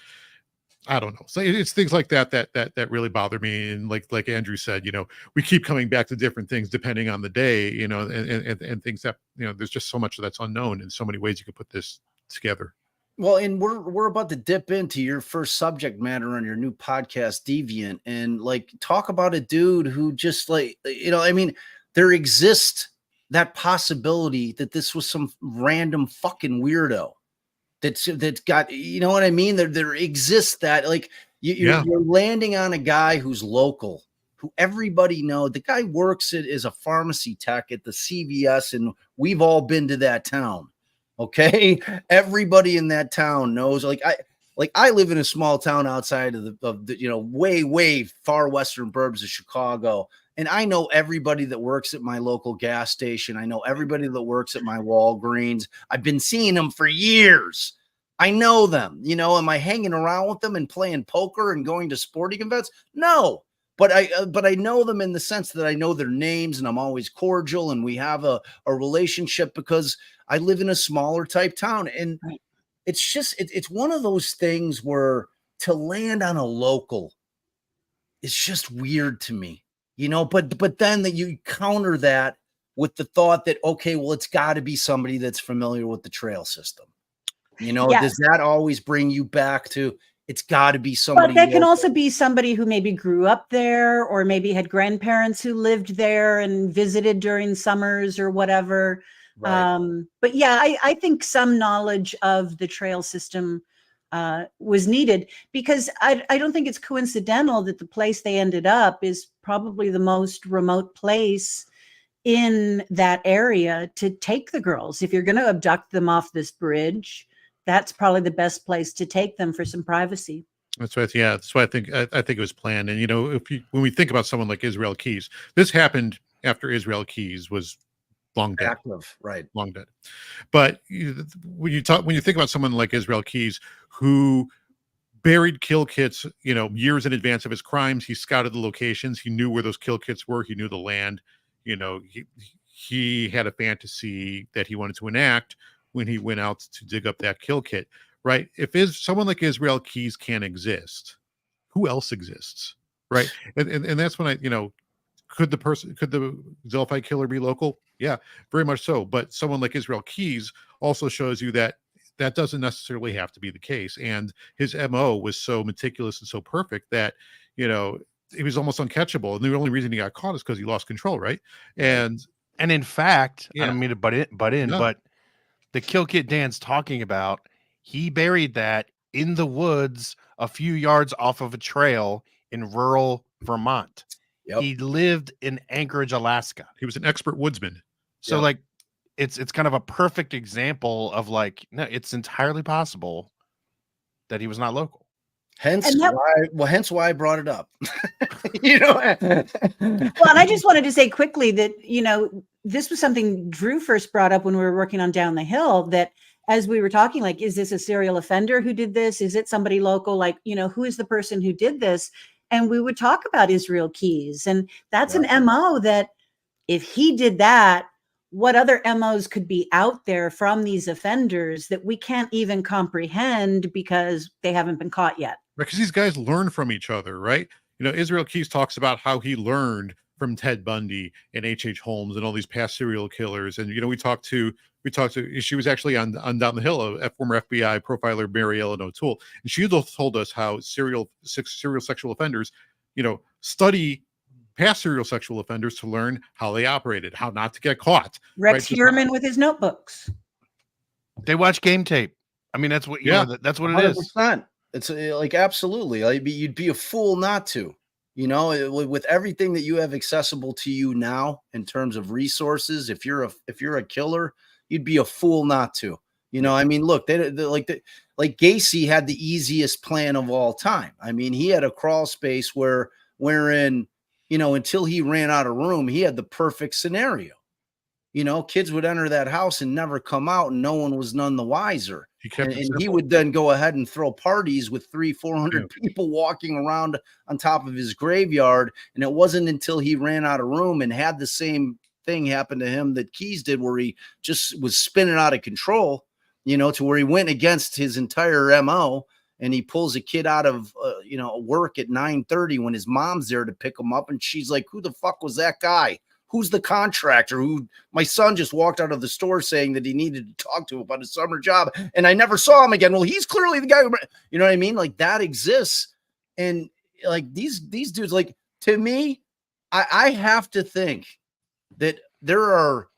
I don't know. So it's things like that really bother me. And like Andrew said, we keep coming back to different things depending on the day, and things that, there's just so much that's unknown, and so many ways you could put this together. Well, and we're about to dip into your first subject matter on your new podcast, Deviant, and talk about a dude who just there exists that possibility that this was some random fucking weirdo that's got, what I mean? There exists that, you're landing on a guy who's local, who everybody knows. The guy works as a pharmacy tech at the CVS, and we've all been to that town. Okay, everybody in that town knows. I live in a small town outside of the way far western burbs of Chicago, and I know everybody that works at my local gas station. I know everybody that works at my Walgreens. I've been seeing them for years. I know them. Am I hanging around with them and playing poker and going to sporting events? No. But I know them in the sense that I know their names, and I'm always cordial, and we have a relationship because I live in a smaller type town. And it's just, it's one of those things where to land on a local is just weird to me, but then that you counter that with the thought that, okay, well, it's got to be somebody that's familiar with the trail system. Yes. Does that always bring you back to, it's got to be somebody? But that can also be somebody who maybe grew up there, or maybe had grandparents who lived there and visited during summers or whatever. Right. But yeah, I think some knowledge of the trail system was needed, because I don't think it's coincidental that the place they ended up is probably the most remote place in that area to take the girls. If you're going to abduct them off this bridge, that's probably the best place to take them for some privacy. That's right. Yeah, that's why I think it was planned. And when we think about someone like Israel Keys, this happened after Israel Keys was long dead, Active, right? long dead. But when you think about someone like Israel Keys, who buried kill kits, years in advance of his crimes, he scouted the locations, he knew where those kill kits were, he knew the land. He had a fantasy that he wanted to enact when he went out to dig up that kill kit. Right. If someone like Israel Keys can't exist, who else exists? Right. And that's when could the Delphi killer be local? Yeah, very much so. But someone like Israel Keys also shows you that doesn't necessarily have to be the case. And his MO was so meticulous and so perfect that, he was almost uncatchable. And the only reason he got caught is because he lost control. Right. And in fact, I Yeah. don't mean to butt in, No. but the kill kit Dan's talking about, he buried that in the woods a few yards off of a trail in rural Vermont. Yep. He lived in Anchorage, Alaska. he was an expert woodsman. So Yep. like it's kind of a perfect example of like, no, it's entirely possible that he was not local. Hence And that- why I brought it up. Well, and I just wanted to say quickly that, this was something Drew first brought up when we were working on Down the Hill, that as we were talking, like, is this a serial offender who did this? Is it somebody local? Like, who is the person who did this? And we would talk about Israel Keys. And that's an MO that if he did that, what other MOs could be out there from these offenders that we can't even comprehend because they haven't been caught yet? Because these guys learn from each other, right? Israel Keys talks about how he learned from Ted Bundy and H.H. Holmes and all these past serial killers. And, we talked to, she was actually on Down the Hill, a former FBI profiler, Mary Ellen O'Toole. And she told us how serial sexual offenders, study past serial sexual offenders to learn how they operated, how not to get caught. Rex right? Heuermann with his notebooks. They watch game tape. I mean, that's what that's what it is. 100%. It's like, absolutely. You'd be a fool not to, with everything that you have accessible to you now in terms of resources. If you're a killer, you'd be a fool not to. I mean, look, they like Gacy had the easiest plan of all time. I mean, he had a crawl space wherein, until he ran out of room, he had the perfect scenario. Kids would enter that house and never come out, and no one was none the wiser. And he would then go ahead and throw parties with 300-400 people walking around on top of his graveyard. And it wasn't until he ran out of room and had the same thing happen to him that Keys did, where he just was spinning out of control, to where he went against his entire MO. And he pulls a kid out of, work at 9:30 when his mom's there to pick him up. And she's like, who the fuck was that guy? Who's the contractor who my son just walked out of the store saying that he needed to talk to about his summer job, and I never saw him again? Well, he's clearly the guy who, you know what I mean? Like, that exists. And like these dudes, like, to me, I have to think that there are,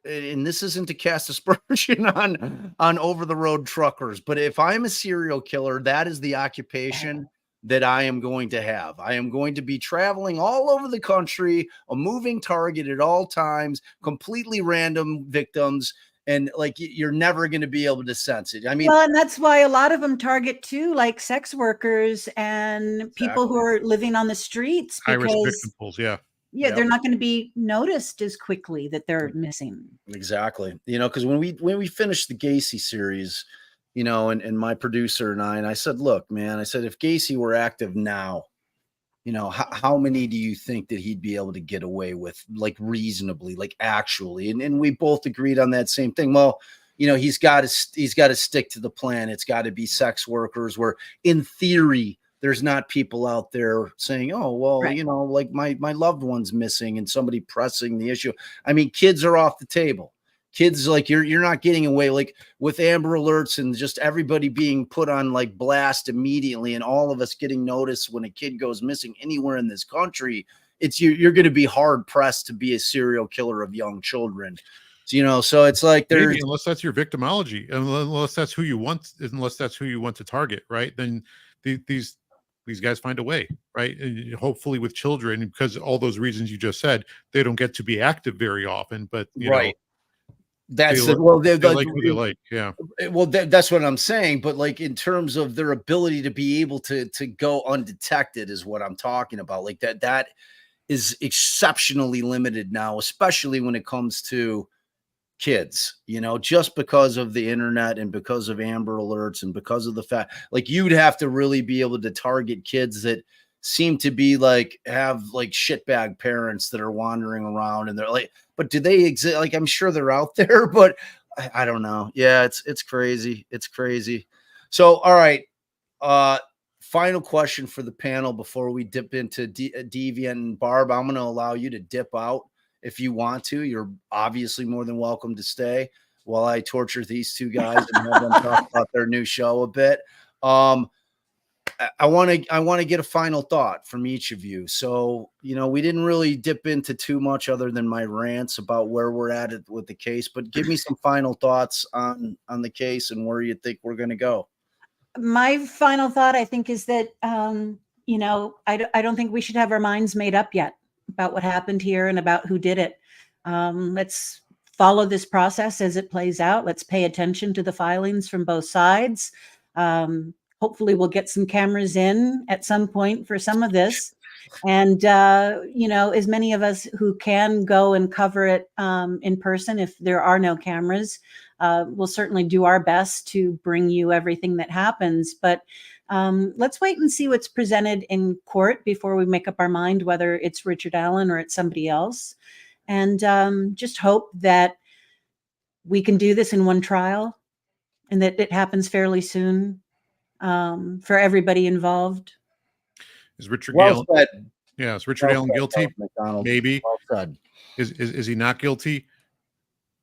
and this isn't to cast aspersion on over the road truckers, but if I'm a serial killer, that is the occupation that I am going to have. I am going to be traveling all over the country, a moving target at all times, completely random victims. And like, you're never going to be able to sense it. I mean, well, and that's why a lot of them target too, like sex workers and people who are living on the streets, High-risk because victim pools, yeah. Yeah, they're not going to be noticed as quickly that they're missing. Exactly. Because when we finished the Gacy series, and my producer and I said, look, man, I said, if Gacy were active now, how many do you think that he'd be able to get away with, like, reasonably, like, actually? And we both agreed on that same thing. Well, he's got to stick to the plan. It's got to be sex workers, where in theory, there's not people out there saying, oh, well, Right. like my loved one's missing, and somebody pressing the issue. I mean, kids are off the table. Kids, like, you're not getting away, like, with Amber Alerts and just everybody being put on like blast immediately, and all of us getting noticed when a kid goes missing anywhere in this country. It's you're going to be hard pressed to be a serial killer of young children. So it's like, maybe, unless that's your victimology, unless that's who you want to target, right? Then these guys find a way, right? And hopefully with children, because all those reasons you just said, they don't get to be active very often. But you know, That's They well, they like who they like. Yeah. well, that's what I'm saying. But like in terms of their ability to be able to go undetected is what I'm talking about. Like that is exceptionally limited now, especially when it comes to kids, just because of the internet and because of Amber Alerts and because of the fact, like you'd have to really be able to target kids that seem to be have shitbag parents that are wandering around and they're like, but do they exist? Like, I'm sure they're out there, but I don't know. Yeah, it's crazy. It's crazy. So, all right. Final question for the panel before we dip into Deviant and Barb. I'm going to allow you to dip out if you want to. You're obviously more than welcome to stay while I torture these two guys and have them talk about their new show a bit. I want to get a final thought from each of you. So, we didn't really dip into too much other than my rants about where we're at with the case, but give me some final thoughts on the case and where you think we're going to go. My final thought, I think, is that, I don't think we should have our minds made up yet about what happened here and about who did it. Let's follow this process as it plays out. Let's pay attention to the filings from both sides. Hopefully we'll get some cameras in at some point for some of this. And, as many of us who can go and cover it in person, if there are no cameras, we'll certainly do our best to bring you everything that happens. But let's wait and see what's presented in court before we make up our mind whether it's Richard Allen or it's somebody else. And just hope that we can do this in one trial and that it happens fairly soon for everybody involved. Is Richard Well said. Yeah, is Richard Allen guilty? McDonald. Maybe. Well said. Is he not guilty?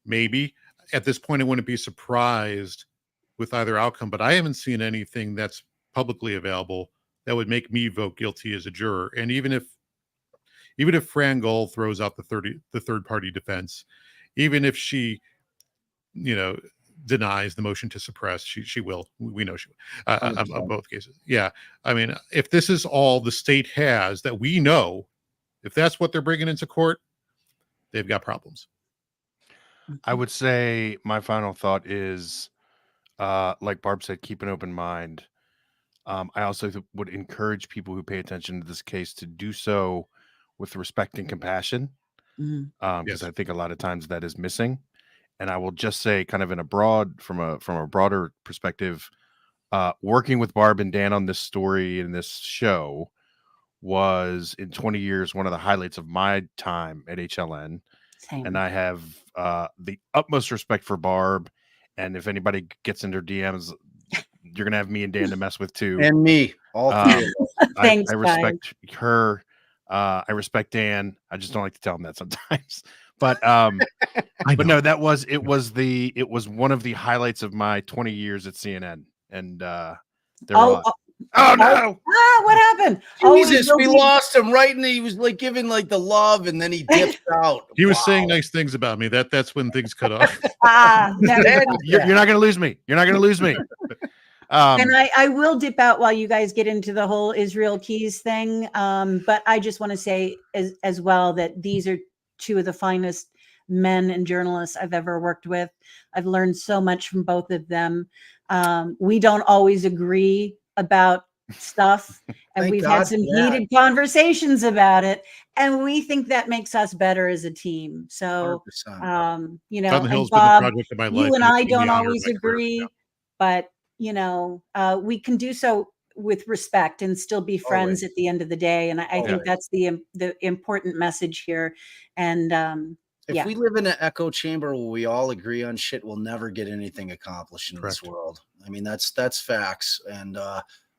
Maybe. At this point, I wouldn't be surprised with either outcome, but I haven't seen anything that's publicly available that would make me vote guilty as a juror. And even if Fran Gohl throws out the third party defense, even if she, denies the motion to suppress, she will. We know she will. On both cases. Yeah. I mean, if this is all the state has that we know, if that's what they're bringing into court, they've got problems. I would say my final thought is, like Barb said, keep an open mind. I also would encourage people who pay attention to this case to do so with respect and compassion, because Yes. I think a lot of times that is missing. And I will just say, kind of from a broader perspective, working with Barb and Dan on this story and this show was, in 20 years, one of the highlights of my time at HLN. Same. And I have the utmost respect for Barb. And if anybody gets into her DMs, you're gonna have me and Dan to mess with too. And me, all three of us. Thanks, I respect her. I respect Dan. I just don't like to tell him that sometimes. But but no, it was one of the highlights of my 20 years at CNN. And there were oh no! What happened? Jesus, we lost him right, and he was giving the love, and then he dipped out. He was saying nice things about me. That's when things cut off. You're not going to lose me. You're not going to lose me. And I will dip out while you guys get into the whole Israel Keys thing. But I just want to say as well that these are two of the finest men and journalists I've ever worked with. I've learned so much from both of them. We don't always agree about stuff, and we've had some heated conversations about it, and we think that makes us better as a team. So, and Bob, you and I don't always agree, but we can do so with respect and still be friends at the end of the day. And I think that's the important message here. And if we live in an echo chamber where we all agree on shit, we'll never get anything accomplished in this world. I mean, that's facts. And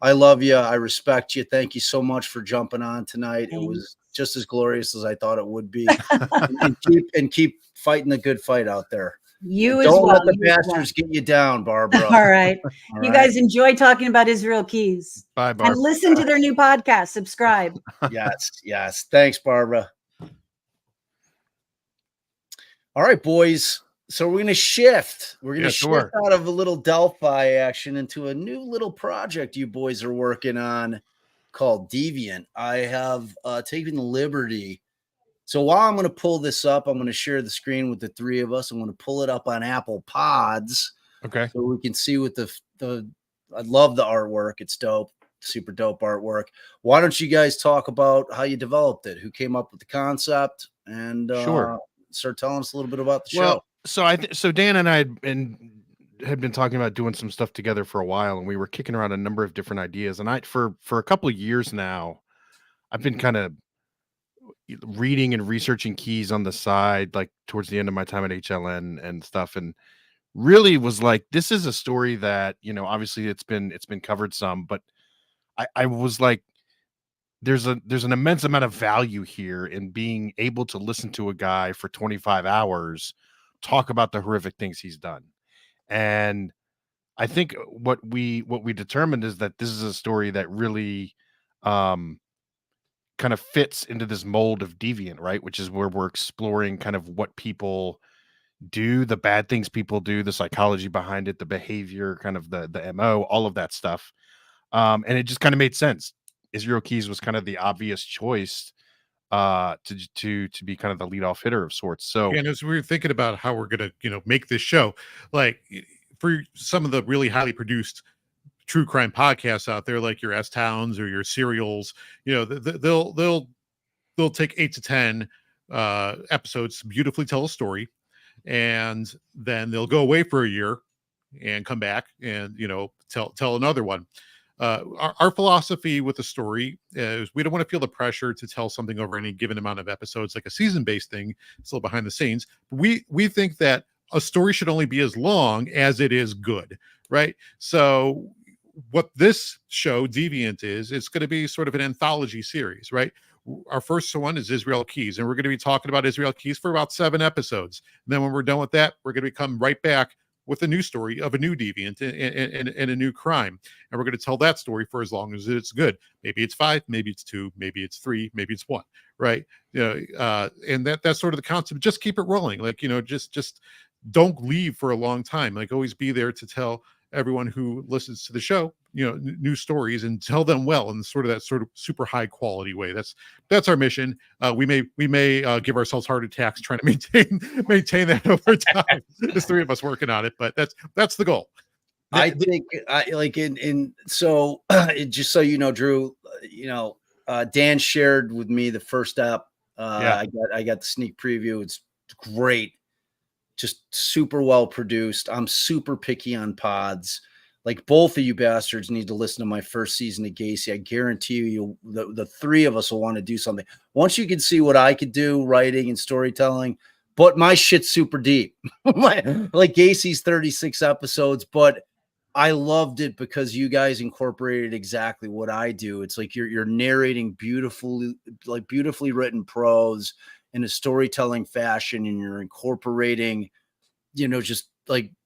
I love you. I respect you. Thank you so much for jumping on tonight. Thanks. It was just as glorious as I thought it would be. and keep fighting the good fight out there. Don't let the bastards get you down, Barbara. All right. You guys enjoy talking about Israel Keys. Bye, Barbara. And listen to their new podcast. Subscribe. Yes. Thanks, Barbara. All right, boys. So we're going to shift. We're going to shift out of a little Delphi action into a new little project you boys are working on called Deviant. I have taken the liberty So while I'm going to pull this up, I'm going to share the screen with the three of us. I'm going to pull it up on Apple Pods. Okay. So we can see what I love the artwork. It's dope. Super dope artwork. Why don't you guys talk about how you developed it? Who came up with the concept? And Sure. start telling us a little bit about the show. So Dan and I had been talking about doing some stuff together for a while, and we were kicking around a number of different ideas. And for a couple of years now, I've been kind of reading and researching keys on the side, like towards the end of my time at HLN and stuff, and really was like, this is a story that, obviously it's been covered some, but I was like, there's an immense amount of value here in being able to listen to a guy for 25 hours talk about the horrific things he's done. And I think what we determined is that this is a story that really kind of fits into this mold of Deviant, right? Which is where we're exploring kind of what people do, the bad things people do, the psychology behind it, the behavior, kind of the MO, all of that stuff. And it just kind of made sense. Israel Keys was kind of the obvious choice to be kind of the leadoff hitter of sorts. So, and as we were thinking about how we're gonna, make this show, like for some of the really highly produced true crime podcasts out there, like your S Towns or your Serials, they'll take 8 to 10 episodes to beautifully tell a story, and then they'll go away for a year and come back and tell another one. Our philosophy with the story is we don't want to feel the pressure to tell something over any given amount of episodes, like a season-based thing. It's a little behind the scenes. We think that a story should only be as long as it is good, right? So what this show, Deviant, it's going to be sort of an anthology series, right? Our first one is Israel Keys, and we're going to be talking about Israel Keys for about 7 episodes. And then when we're done with that, we're going to come right back with a new story of a new deviant and a new crime. And we're going to tell that story for as long as it's good. Maybe it's 5, maybe it's 2, maybe it's 3, maybe it's 1, right? And that's sort of the concept. Just keep it rolling. Like, just don't leave for a long time. Like, always be there to tell everyone who listens to the show, new stories, and tell them well in that sort of super high quality way. That's our mission. We may give ourselves heart attacks trying to maintain that over time. There's 3 of us working on it, but that's the goal. I think so just so you know, Drew, Dan shared with me the first app. I got the sneak preview. It's great. Just super well produced. I'm super picky on pods. Like, both of you bastards need to listen to my first season of Gacy. I guarantee you, the 3 of us will want to do something. Once you can see what I could do, writing and storytelling, but my shit's super deep. Like Gacy's 36 episodes, but I loved it because you guys incorporated exactly what I do. It's like you're narrating beautifully written prose in a storytelling fashion, and you're incorporating,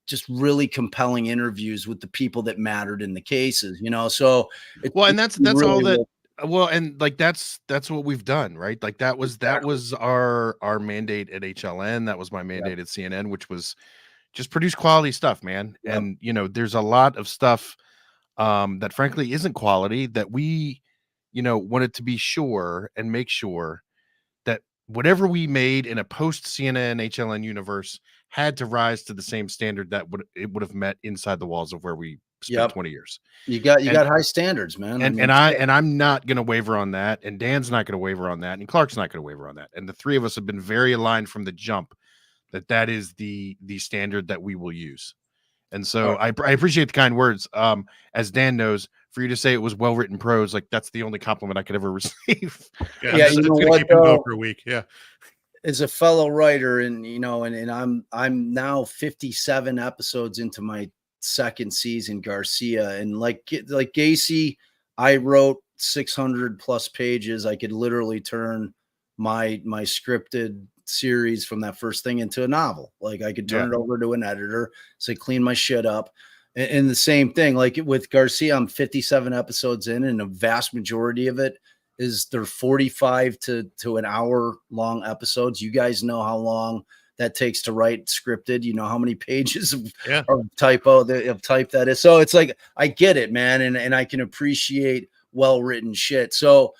just really compelling interviews with the people that mattered in the cases, so that's really all that. Well, and like that's what we've done, right? Like that was our mandate at HLN. That was my mandate at CNN, which was just produce quality stuff, man. Yep. And there's a lot of stuff that frankly isn't quality that we wanted to be sure and make sure that whatever we made in a post CNN HLN universe had to rise to the same standard that it would have met inside the walls of where we spent 20 years. You got high standards, man. I'm not going to waver on that, and Dan's not going to waver on that, and Clark's not going to waver on that. And the 3 of us have been very aligned from the jump that is the standard that we will use. And so I appreciate the kind words. As Dan knows, for you to say it was well-written prose, like that's the only compliment I could ever receive. You know what, keep him going for a week. Yeah. As a fellow writer, and I'm now 57 episodes into my 2nd season, Garcia, and like Gacy, I wrote 600 plus pages. I could literally turn my scripted series from that first thing into a novel. Like, I could turn it over to an editor, say, clean my shit up. And the same thing, like with Garcia, I'm 57 episodes in, and a vast majority of it is they're 45 to an hour long episodes. You guys know how long that takes to write scripted. You know how many pages of type that is. So it's like, I get it, man. And I can appreciate well-written shit. So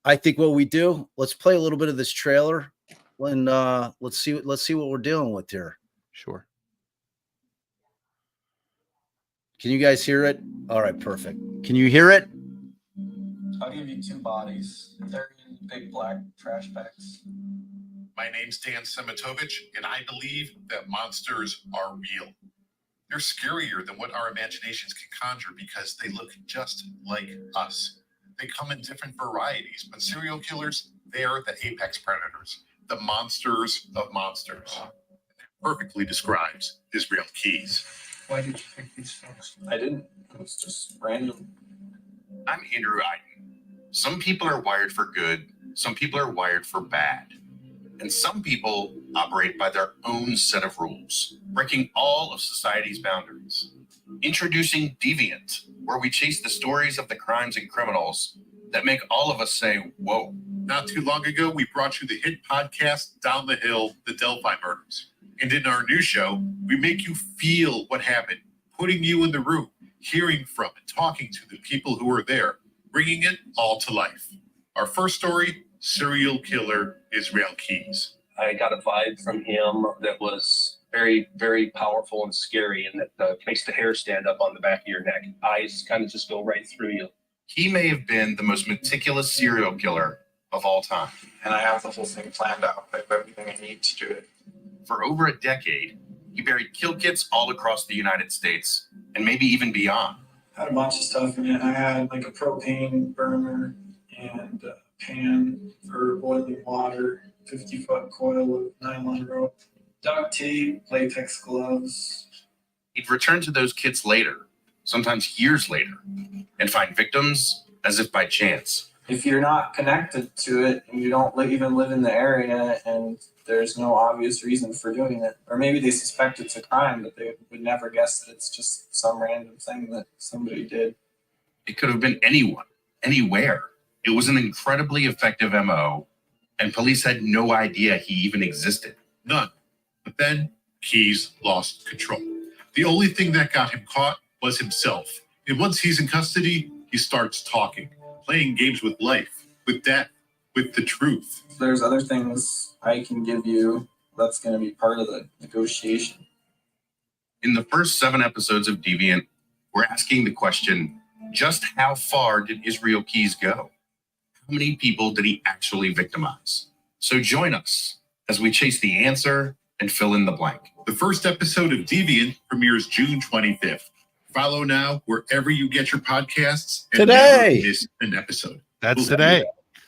I think what we do, let's play a little bit of this trailer and let's see what we're dealing with here. Sure. Can you guys hear it? All right, perfect. Can you hear it? I'll give you 2 bodies. They're in big black trash bags. My name's Dan Szematowicz, and I believe that monsters are real. They're scarier than what our imaginations can conjure because they look just like us. They come in different varieties, but serial killers, they're the apex predators, the monsters of monsters. That perfectly describes Israel Keys. Why did you pick these folks? I didn't. It was just random. I'm Andrew Iden. Some people are wired for good, some people are wired for bad. And some people operate by their own set of rules, breaking all of society's boundaries. Introducing Deviant, where we chase the stories of the crimes and criminals that make all of us say, whoa. Not too long ago, we brought you the hit podcast, Down the Hill, the Delphi Murders. And in our new show, we make you feel what happened, putting you in the room, hearing from and talking to the people who were there, bringing it all to life. Our first story, serial killer Israel Keys. I got a vibe from him that was very, very powerful and scary, and that makes the hair stand up on the back of your neck. Eyes kind of just go right through you. He may have been the most meticulous serial killer of all time. And I have the whole thing planned out. I have everything I need to do it. For over a decade, he buried kill kits all across the United States and maybe even beyond. I had a bunch of stuff in it. I had like a propane burner and a pan for boiling water, 50-foot coil of nylon rope, duct tape, latex gloves. He'd return to those kits later, sometimes years later, and find victims as if by chance. If you're not connected to it and you don't even live in the area and there's no obvious reason for doing it, or maybe they suspect it's a crime, but they would never guess that it's just some random thing that somebody did. It could have been anyone, anywhere. It was an incredibly effective MO, and police had no idea he even existed. None. But then Keys lost control. The only thing that got him caught was himself. And once he's in custody, he starts talking, playing games with life, with death, with the truth. There's other things I can give you that's going to be part of the negotiation. In the first 7 episodes of Deviant, we're asking the question, just how far did Israel Keys go? How many people did he actually victimize? So join us as we chase the answer and fill in the blank. The first episode of Deviant premieres June 25th. Follow now wherever you get your podcasts and Today. never miss an episode. That's today.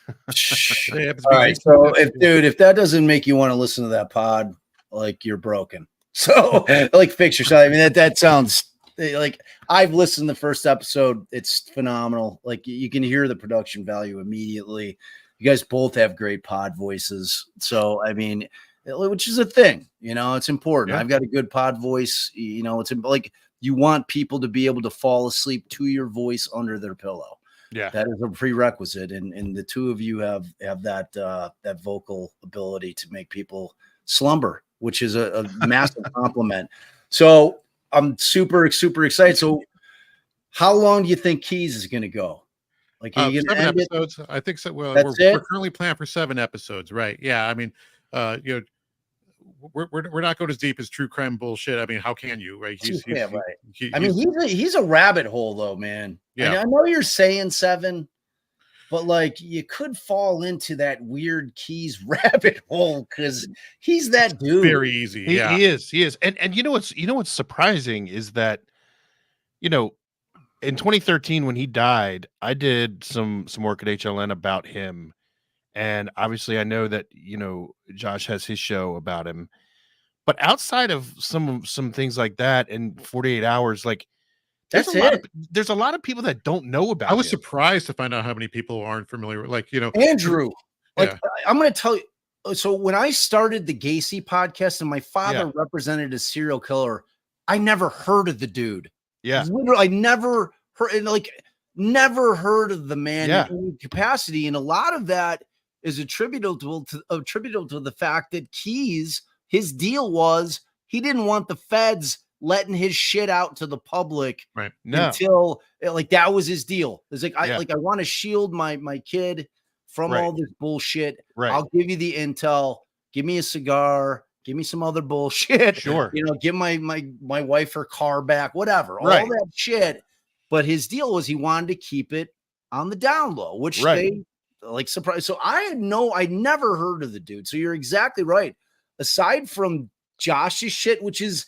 All right. So if that doesn't make you want to listen to that pod, like you're broken. So like fix yourself. I mean, that sounds like I've listened to the first episode. It's phenomenal. Like you can hear the production value immediately. You guys both have great pod voices. So, I mean, which is a thing, it's important. Yeah. I've got a good pod voice. It's like you want people to be able to fall asleep to your voice under their pillow. Yeah. That is a prerequisite. And the two of you have that vocal ability to make people slumber, which is a massive compliment. So I'm super, super excited. So how long do you think Keys is going to go? Like, are you 7 end episodes. I think so. Well, That's we're it? currently planned for 7 episodes, right? Yeah. I mean, we're not going as deep as true crime bullshit. I mean, how can you, right? Right. I mean, he's a rabbit hole though, man. Yeah. I know you're saying 7, but like you could fall into that weird Keys rabbit hole because he's that dude. Very easy. He is. And you know what's surprising is that, in 2013 when he died, I did some work at HLN about him. And obviously I know that, Josh has his show about him, but outside of some things like that in 48 hours, like there's a lot of people that don't know about I was him. surprised to find out how many people aren't familiar with, like, Andrew, like Yeah. I'm going to tell you. So when I started the Gacy podcast and my father Yeah. represented a serial killer, I never heard of the dude. Yeah. Literally, I never heard of the man Yeah. in any capacity. And a lot of that is attributable to the fact that Keys, his deal was he didn't want the feds letting his shit out to the public No. until like that was his deal. It's like I Yeah. want to shield my kid from Right. all this bullshit. Right. I'll give you the intel. Give me a cigar. Give me some other bullshit. Sure. You know, give my wife her car back, whatever, Right. all that shit. But his deal was he wanted to keep it on the down low, which Right. they like surprised. So I'd never heard of the dude. So you're exactly right. Aside from Josh's shit, which is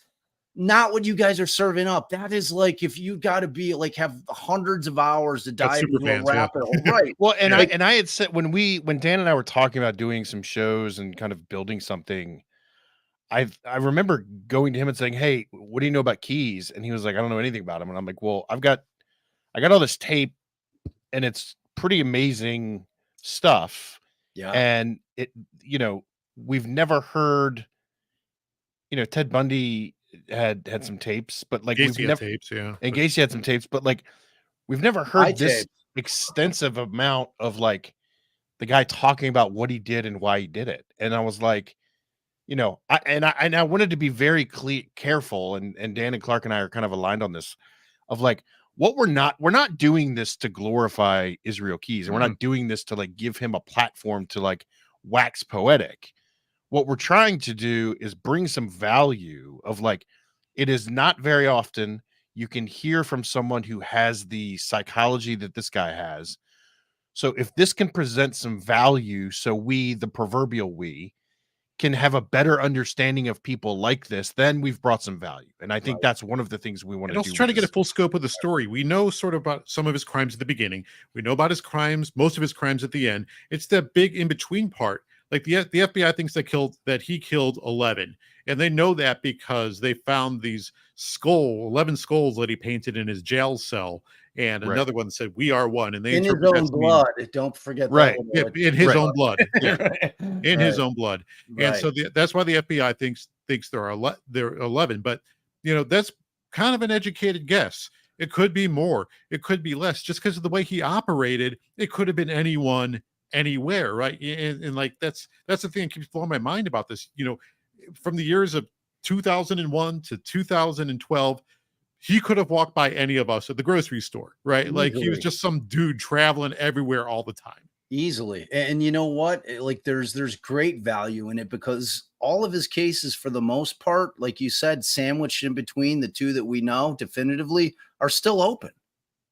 not what you guys are serving up. That is like if you got to be like have hundreds of hours to dive into a rabbit hole, right? Well, and Like, I had said when Dan and I were talking about doing some shows and kind of building something, I remember going to him and saying, "Hey, what do you know about keys?" And he was like, "I don't know anything about him." And I'm like, "Well, I got all this tape, and it's pretty amazing stuff." yeah, And it, you know, we've never heard, you know, Ted Bundy had some tapes, but like Gacy we've never tapes, yeah. and Gacy had some tapes, but like we've never heard this tapes. extensive amount of like the guy talking about what he did and why he did it. And I was like, you know, I wanted to be very careful, and Dan and Clark and I are kind of aligned on this of like what we're not doing this to glorify Israel Keys, and we're not doing this to like give him a platform to like wax poetic. What we're trying to do is bring some value of like, it is not very often you can hear from someone who has the psychology that this guy has. So if this can present some value, so we, the proverbial we, can have a better understanding of people like this, then we've brought some value. And I think that's one of the things we want to do. And also trying to get a full scope of the story. We know sort of about some of his crimes at the beginning. We know about his crimes, most of his crimes at the end. It's that big in-between part. Like the FBI thinks that he killed 11. And they know that because they found these 11 skulls that he painted in his jail cell. And another one said, "We are one." And they in his own blood. Don't forget that. That in his own blood. Yeah. In his Right. own blood. Right. And so that's why the FBI thinks there are 11. But, you know, that's kind of an educated guess. It could be more. It could be less. Just because of the way he operated, it could have been anyone, anywhere, right? And like that's the thing that keeps blowing my mind about this. You know, from the years of 2001 to 2012, he could have walked by any of us at the grocery store, right? Easily. Like he was just some dude traveling everywhere all the time. Easily. And you know what? Like there's great value in it because all of his cases, for the most part, like you said, sandwiched in between the two that we know definitively, are still open.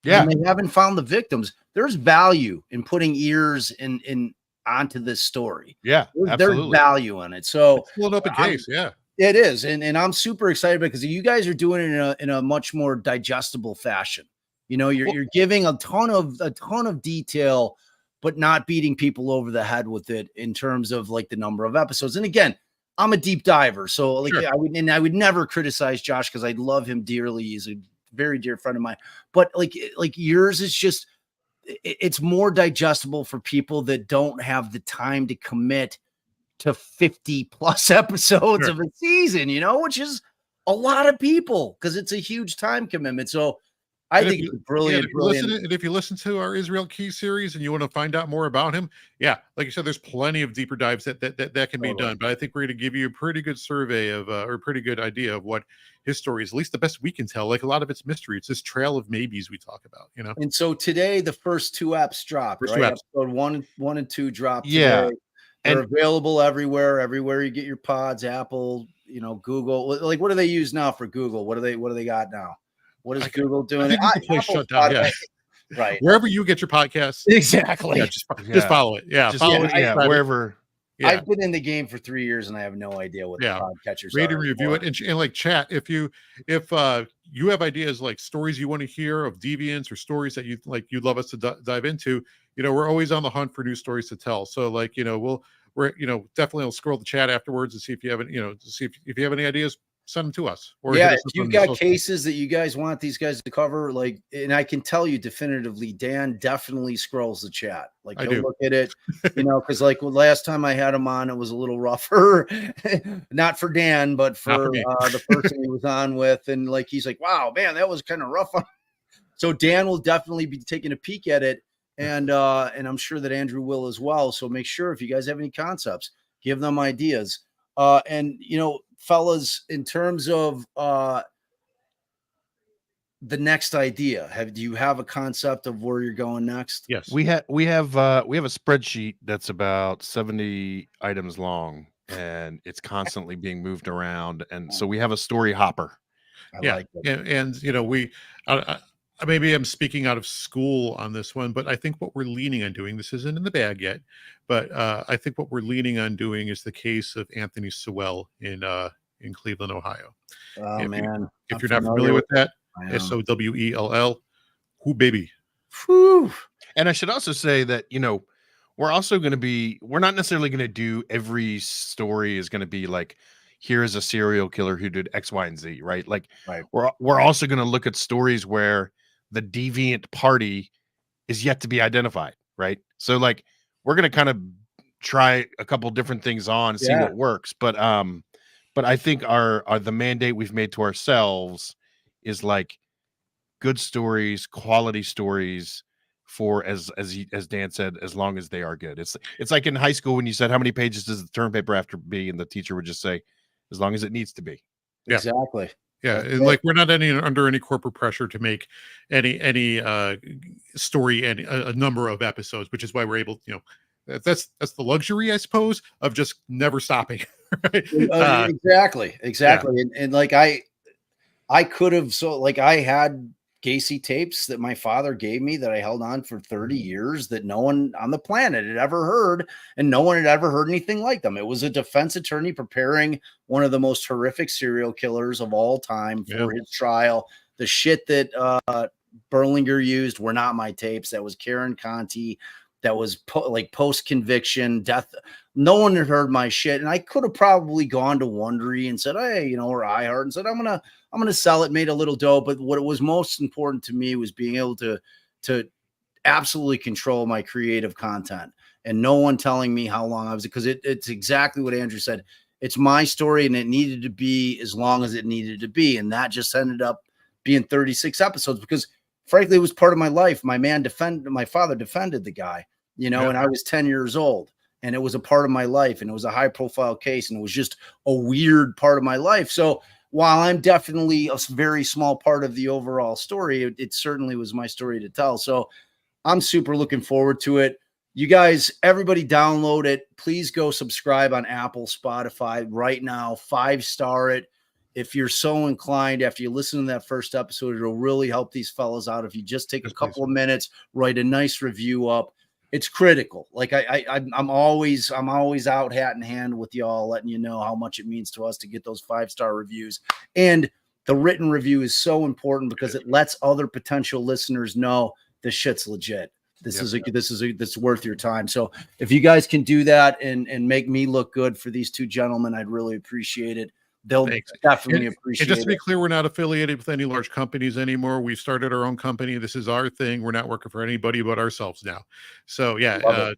Yeah. And they haven't found the victims. There's value in putting ears in onto this story. Yeah, there's value in it. So it's still an open case, yeah. It is, and I'm super excited because you guys are doing it in a much more digestible fashion. You know, you're giving a ton of detail, but not beating people over the head with it in terms of like the number of episodes. And again, I'm a deep diver, so like sure. I would never criticize Josh because I love him dearly. He's a very dear friend of mine. But like yours is just it's more digestible for people that don't have the time to commit to 50 plus episodes of a season, you know, which is a lot of people because it's a huge time commitment. So I think it's brilliant. If you listen to our Israel Key series and you want to find out more about him, yeah, like you said, there's plenty of deeper dives that can be done. But I think we're going to give you a pretty good survey of, or a pretty good idea of what his story is, at least the best we can tell. Like a lot of it's mystery. It's this trail of maybes we talk about, you know. And so today, the first two apps dropped, right? Episode 1 and 2 dropped. Yeah. Today. They're available everywhere you get your pods, Apple, you know, Google. Like, what do they use now for Google? What do they got now? What is Google doing? Shut down, yeah. Right. Wherever you get your podcasts. Exactly. Yeah, just follow it. Yeah. Follow it. Yeah, wherever. Yeah. I've been in the game for 3 years and I have no idea what the podcatchers Rate are. and review it and like chat. If you have ideas like stories you want to hear of deviants or stories that you'd love us to dive into, you know, we're always on the hunt for new stories to tell. So like, you know, we're definitely will scroll the chat afterwards and see if you have if you have any ideas, send them to us. Or if you've got cases that you guys want these guys to cover, like, and I can tell you definitively, Dan definitely scrolls the chat. Like, he'll look at it, you know, because like last time I had him on, it was a little rougher, not for Dan, but for the person he was on with, and like he's like, wow, man, that was kind of rough. So Dan will definitely be taking a peek at it. And I'm sure that Andrew will as well. So make sure if you guys have any concepts, give them ideas. And, you know, fellas, in terms of the next idea? Do you have a concept of where you're going next? Yes. We have a spreadsheet that's about 70 items long, and it's constantly being moved around, and so we have a story hopper. I Yeah. like it. And you know, maybe I'm speaking out of school on this one, but I think what we're leaning on doing, this isn't in the bag yet, but I think what we're leaning on doing is the case of Anthony Sewell in Cleveland, Ohio. Oh man. If you're not familiar with that, I am. Sowell, who baby. Whew. And I should also say that, you know, we're not necessarily going to do every story is going to be like, here is a serial killer who did X, Y, and Z, right? Like, Right. we're also going to look at stories where the deviant party is yet to be identified, right? So like, we're going to kind of try a couple different things on, see what works. But I think the mandate we've made to ourselves is like good stories, quality stories, for as Dan said, as long as they are good. It's like in high school when you said, how many pages does the term paper have to be, and the teacher would just say, as long as it needs to be. Yeah. Exactly. Yeah, and like we're not under any corporate pressure to make any story and a number of episodes, which is why we're able, you know, that's the luxury, I suppose, of just never stopping. Right? Exactly. Yeah. And like I could have, so like I had Gacy tapes that my father gave me that I held on for 30 years that no one on the planet had ever heard, and no one had ever heard anything like them. It was a defense attorney preparing one of the most horrific serial killers of all time for his trial. The shit that Berlinger used were not my tapes. That was Karen Conti. That was post conviction death. No one had heard my shit, and I could have probably gone to Wondery and said, "Hey, you know," or iHeart, and said, "I'm gonna sell it," made a little dough. But what was most important to me was being able to absolutely control my creative content, and no one telling me how long I was, because it's exactly what Andrew said. It's my story, and it needed to be as long as it needed to be, and that just ended up being 36 episodes because, frankly, it was part of my life. My father defended the guy, you know, and I was 10 years old, and it was a part of my life, and it was a high profile case, and it was just a weird part of my life. So while I'm definitely a very small part of the overall story, it certainly was my story to tell. So I'm super looking forward to it. You guys, everybody download it. Please go subscribe on Apple, Spotify right now. 5-star it. If you're so inclined, after you listen to that first episode, it'll really help these fellas out. If you just take a couple of minutes, write a nice review up. It's critical. Like I'm always out hat in hand with y'all, letting you know how much it means to us to get those 5-star reviews. And the written review is so important because it lets other potential listeners know this shit's legit. This is worth your time. So if you guys can do that and make me look good for these two gentlemen, I'd really appreciate it. They'll definitely appreciate it. And just to be clear, we're not affiliated with any large companies anymore. We've started our own company. This is our thing. We're not working for anybody but ourselves now. So yeah,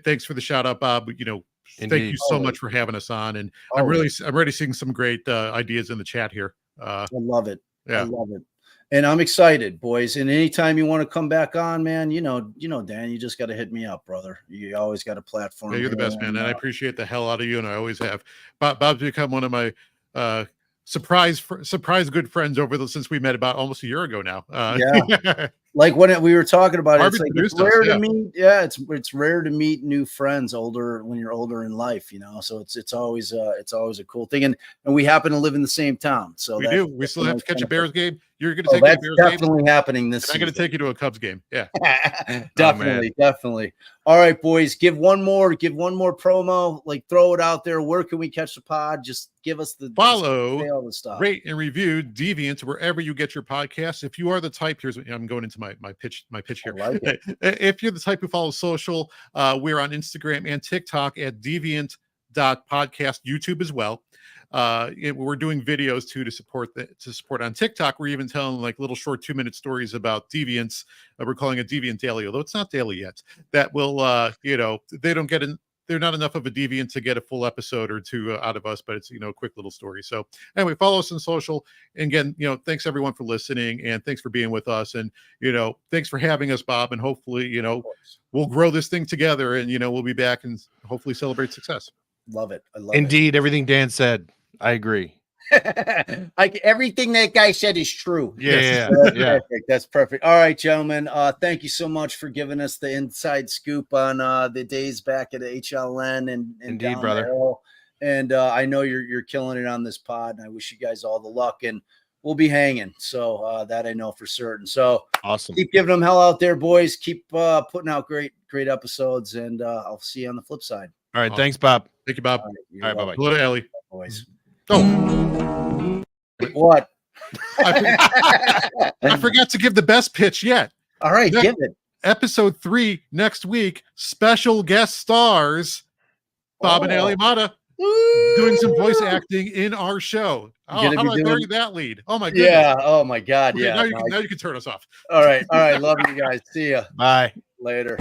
thanks for the shout out, Bob. You know, thank you so much for having us on. And I'm already seeing some great ideas in the chat here. I love it. Yeah. I love it. And I'm excited, boys. And anytime you want to come back on, man, you know, Dan, you just got to hit me up, brother. You always got a platform. Yeah, you're the best, man. And I appreciate the hell out of you. And I always have. Bob's become one of my surprise good friends since we met about almost a year ago now. Like when we were talking about it, it's like it's rare to meet. Yeah, it's rare to meet new friends when you're older in life, you know. So it's always a cool thing, and we happen to live in the same town. So we still have to catch a Bears game. You're going to take that's a Bears definitely game? happening this season. I'm going to take you to a Cubs game. Yeah, definitely. All right, boys, give one more promo. Like, throw it out there. Where can we catch the pod? Just give us the follow, all the stuff. Rate and review Deviant wherever you get your podcasts. If you are the type, I'm going into my pitch here. Like if you're the type who follows social, we're on Instagram and TikTok at deviant.podcast, YouTube as well. We're doing videos too to support on TikTok. We're even telling like little short 2-minute stories about deviants. We're calling it Deviant Daily, although it's not daily yet. That will, they're not enough of a deviant to get a full episode or two out of us, but it's, a quick little story. So anyway, follow us on social. And again, thanks everyone for listening, and thanks for being with us. And, thanks for having us, Bob. And hopefully, we'll grow this thing together, and, we'll be back and hopefully celebrate success. Love it. I love Indeed, everything Dan said, I agree. Like everything that guy said is true. Yeah. Perfect. That's perfect. All right, gentlemen. Thank you so much for giving us the inside scoop on the days back at HLN and Indeed, down brother. there. And I know you're killing it on this pod, and I wish you guys all the luck. And we'll be hanging. So that I know for certain. So Awesome. keep giving them hell out there, boys. Keep putting out great episodes, and I'll see you on the flip side. All right. Thanks, Bob. Thank you, Bob. All All right. Bye-bye. Hello to Ellie. boys. Oh, What? I forgot to give the best pitch yet. All right, Yeah. give it. Episode 3 next week. Special guest stars Bob and Ellie Mata doing some voice acting in our show. Oh, You're how gonna do be I bury doing- that lead? Oh my goodness. Yeah. Oh my God. Okay, Yeah. now you can turn us off. All right. Love you guys. See ya Bye. later.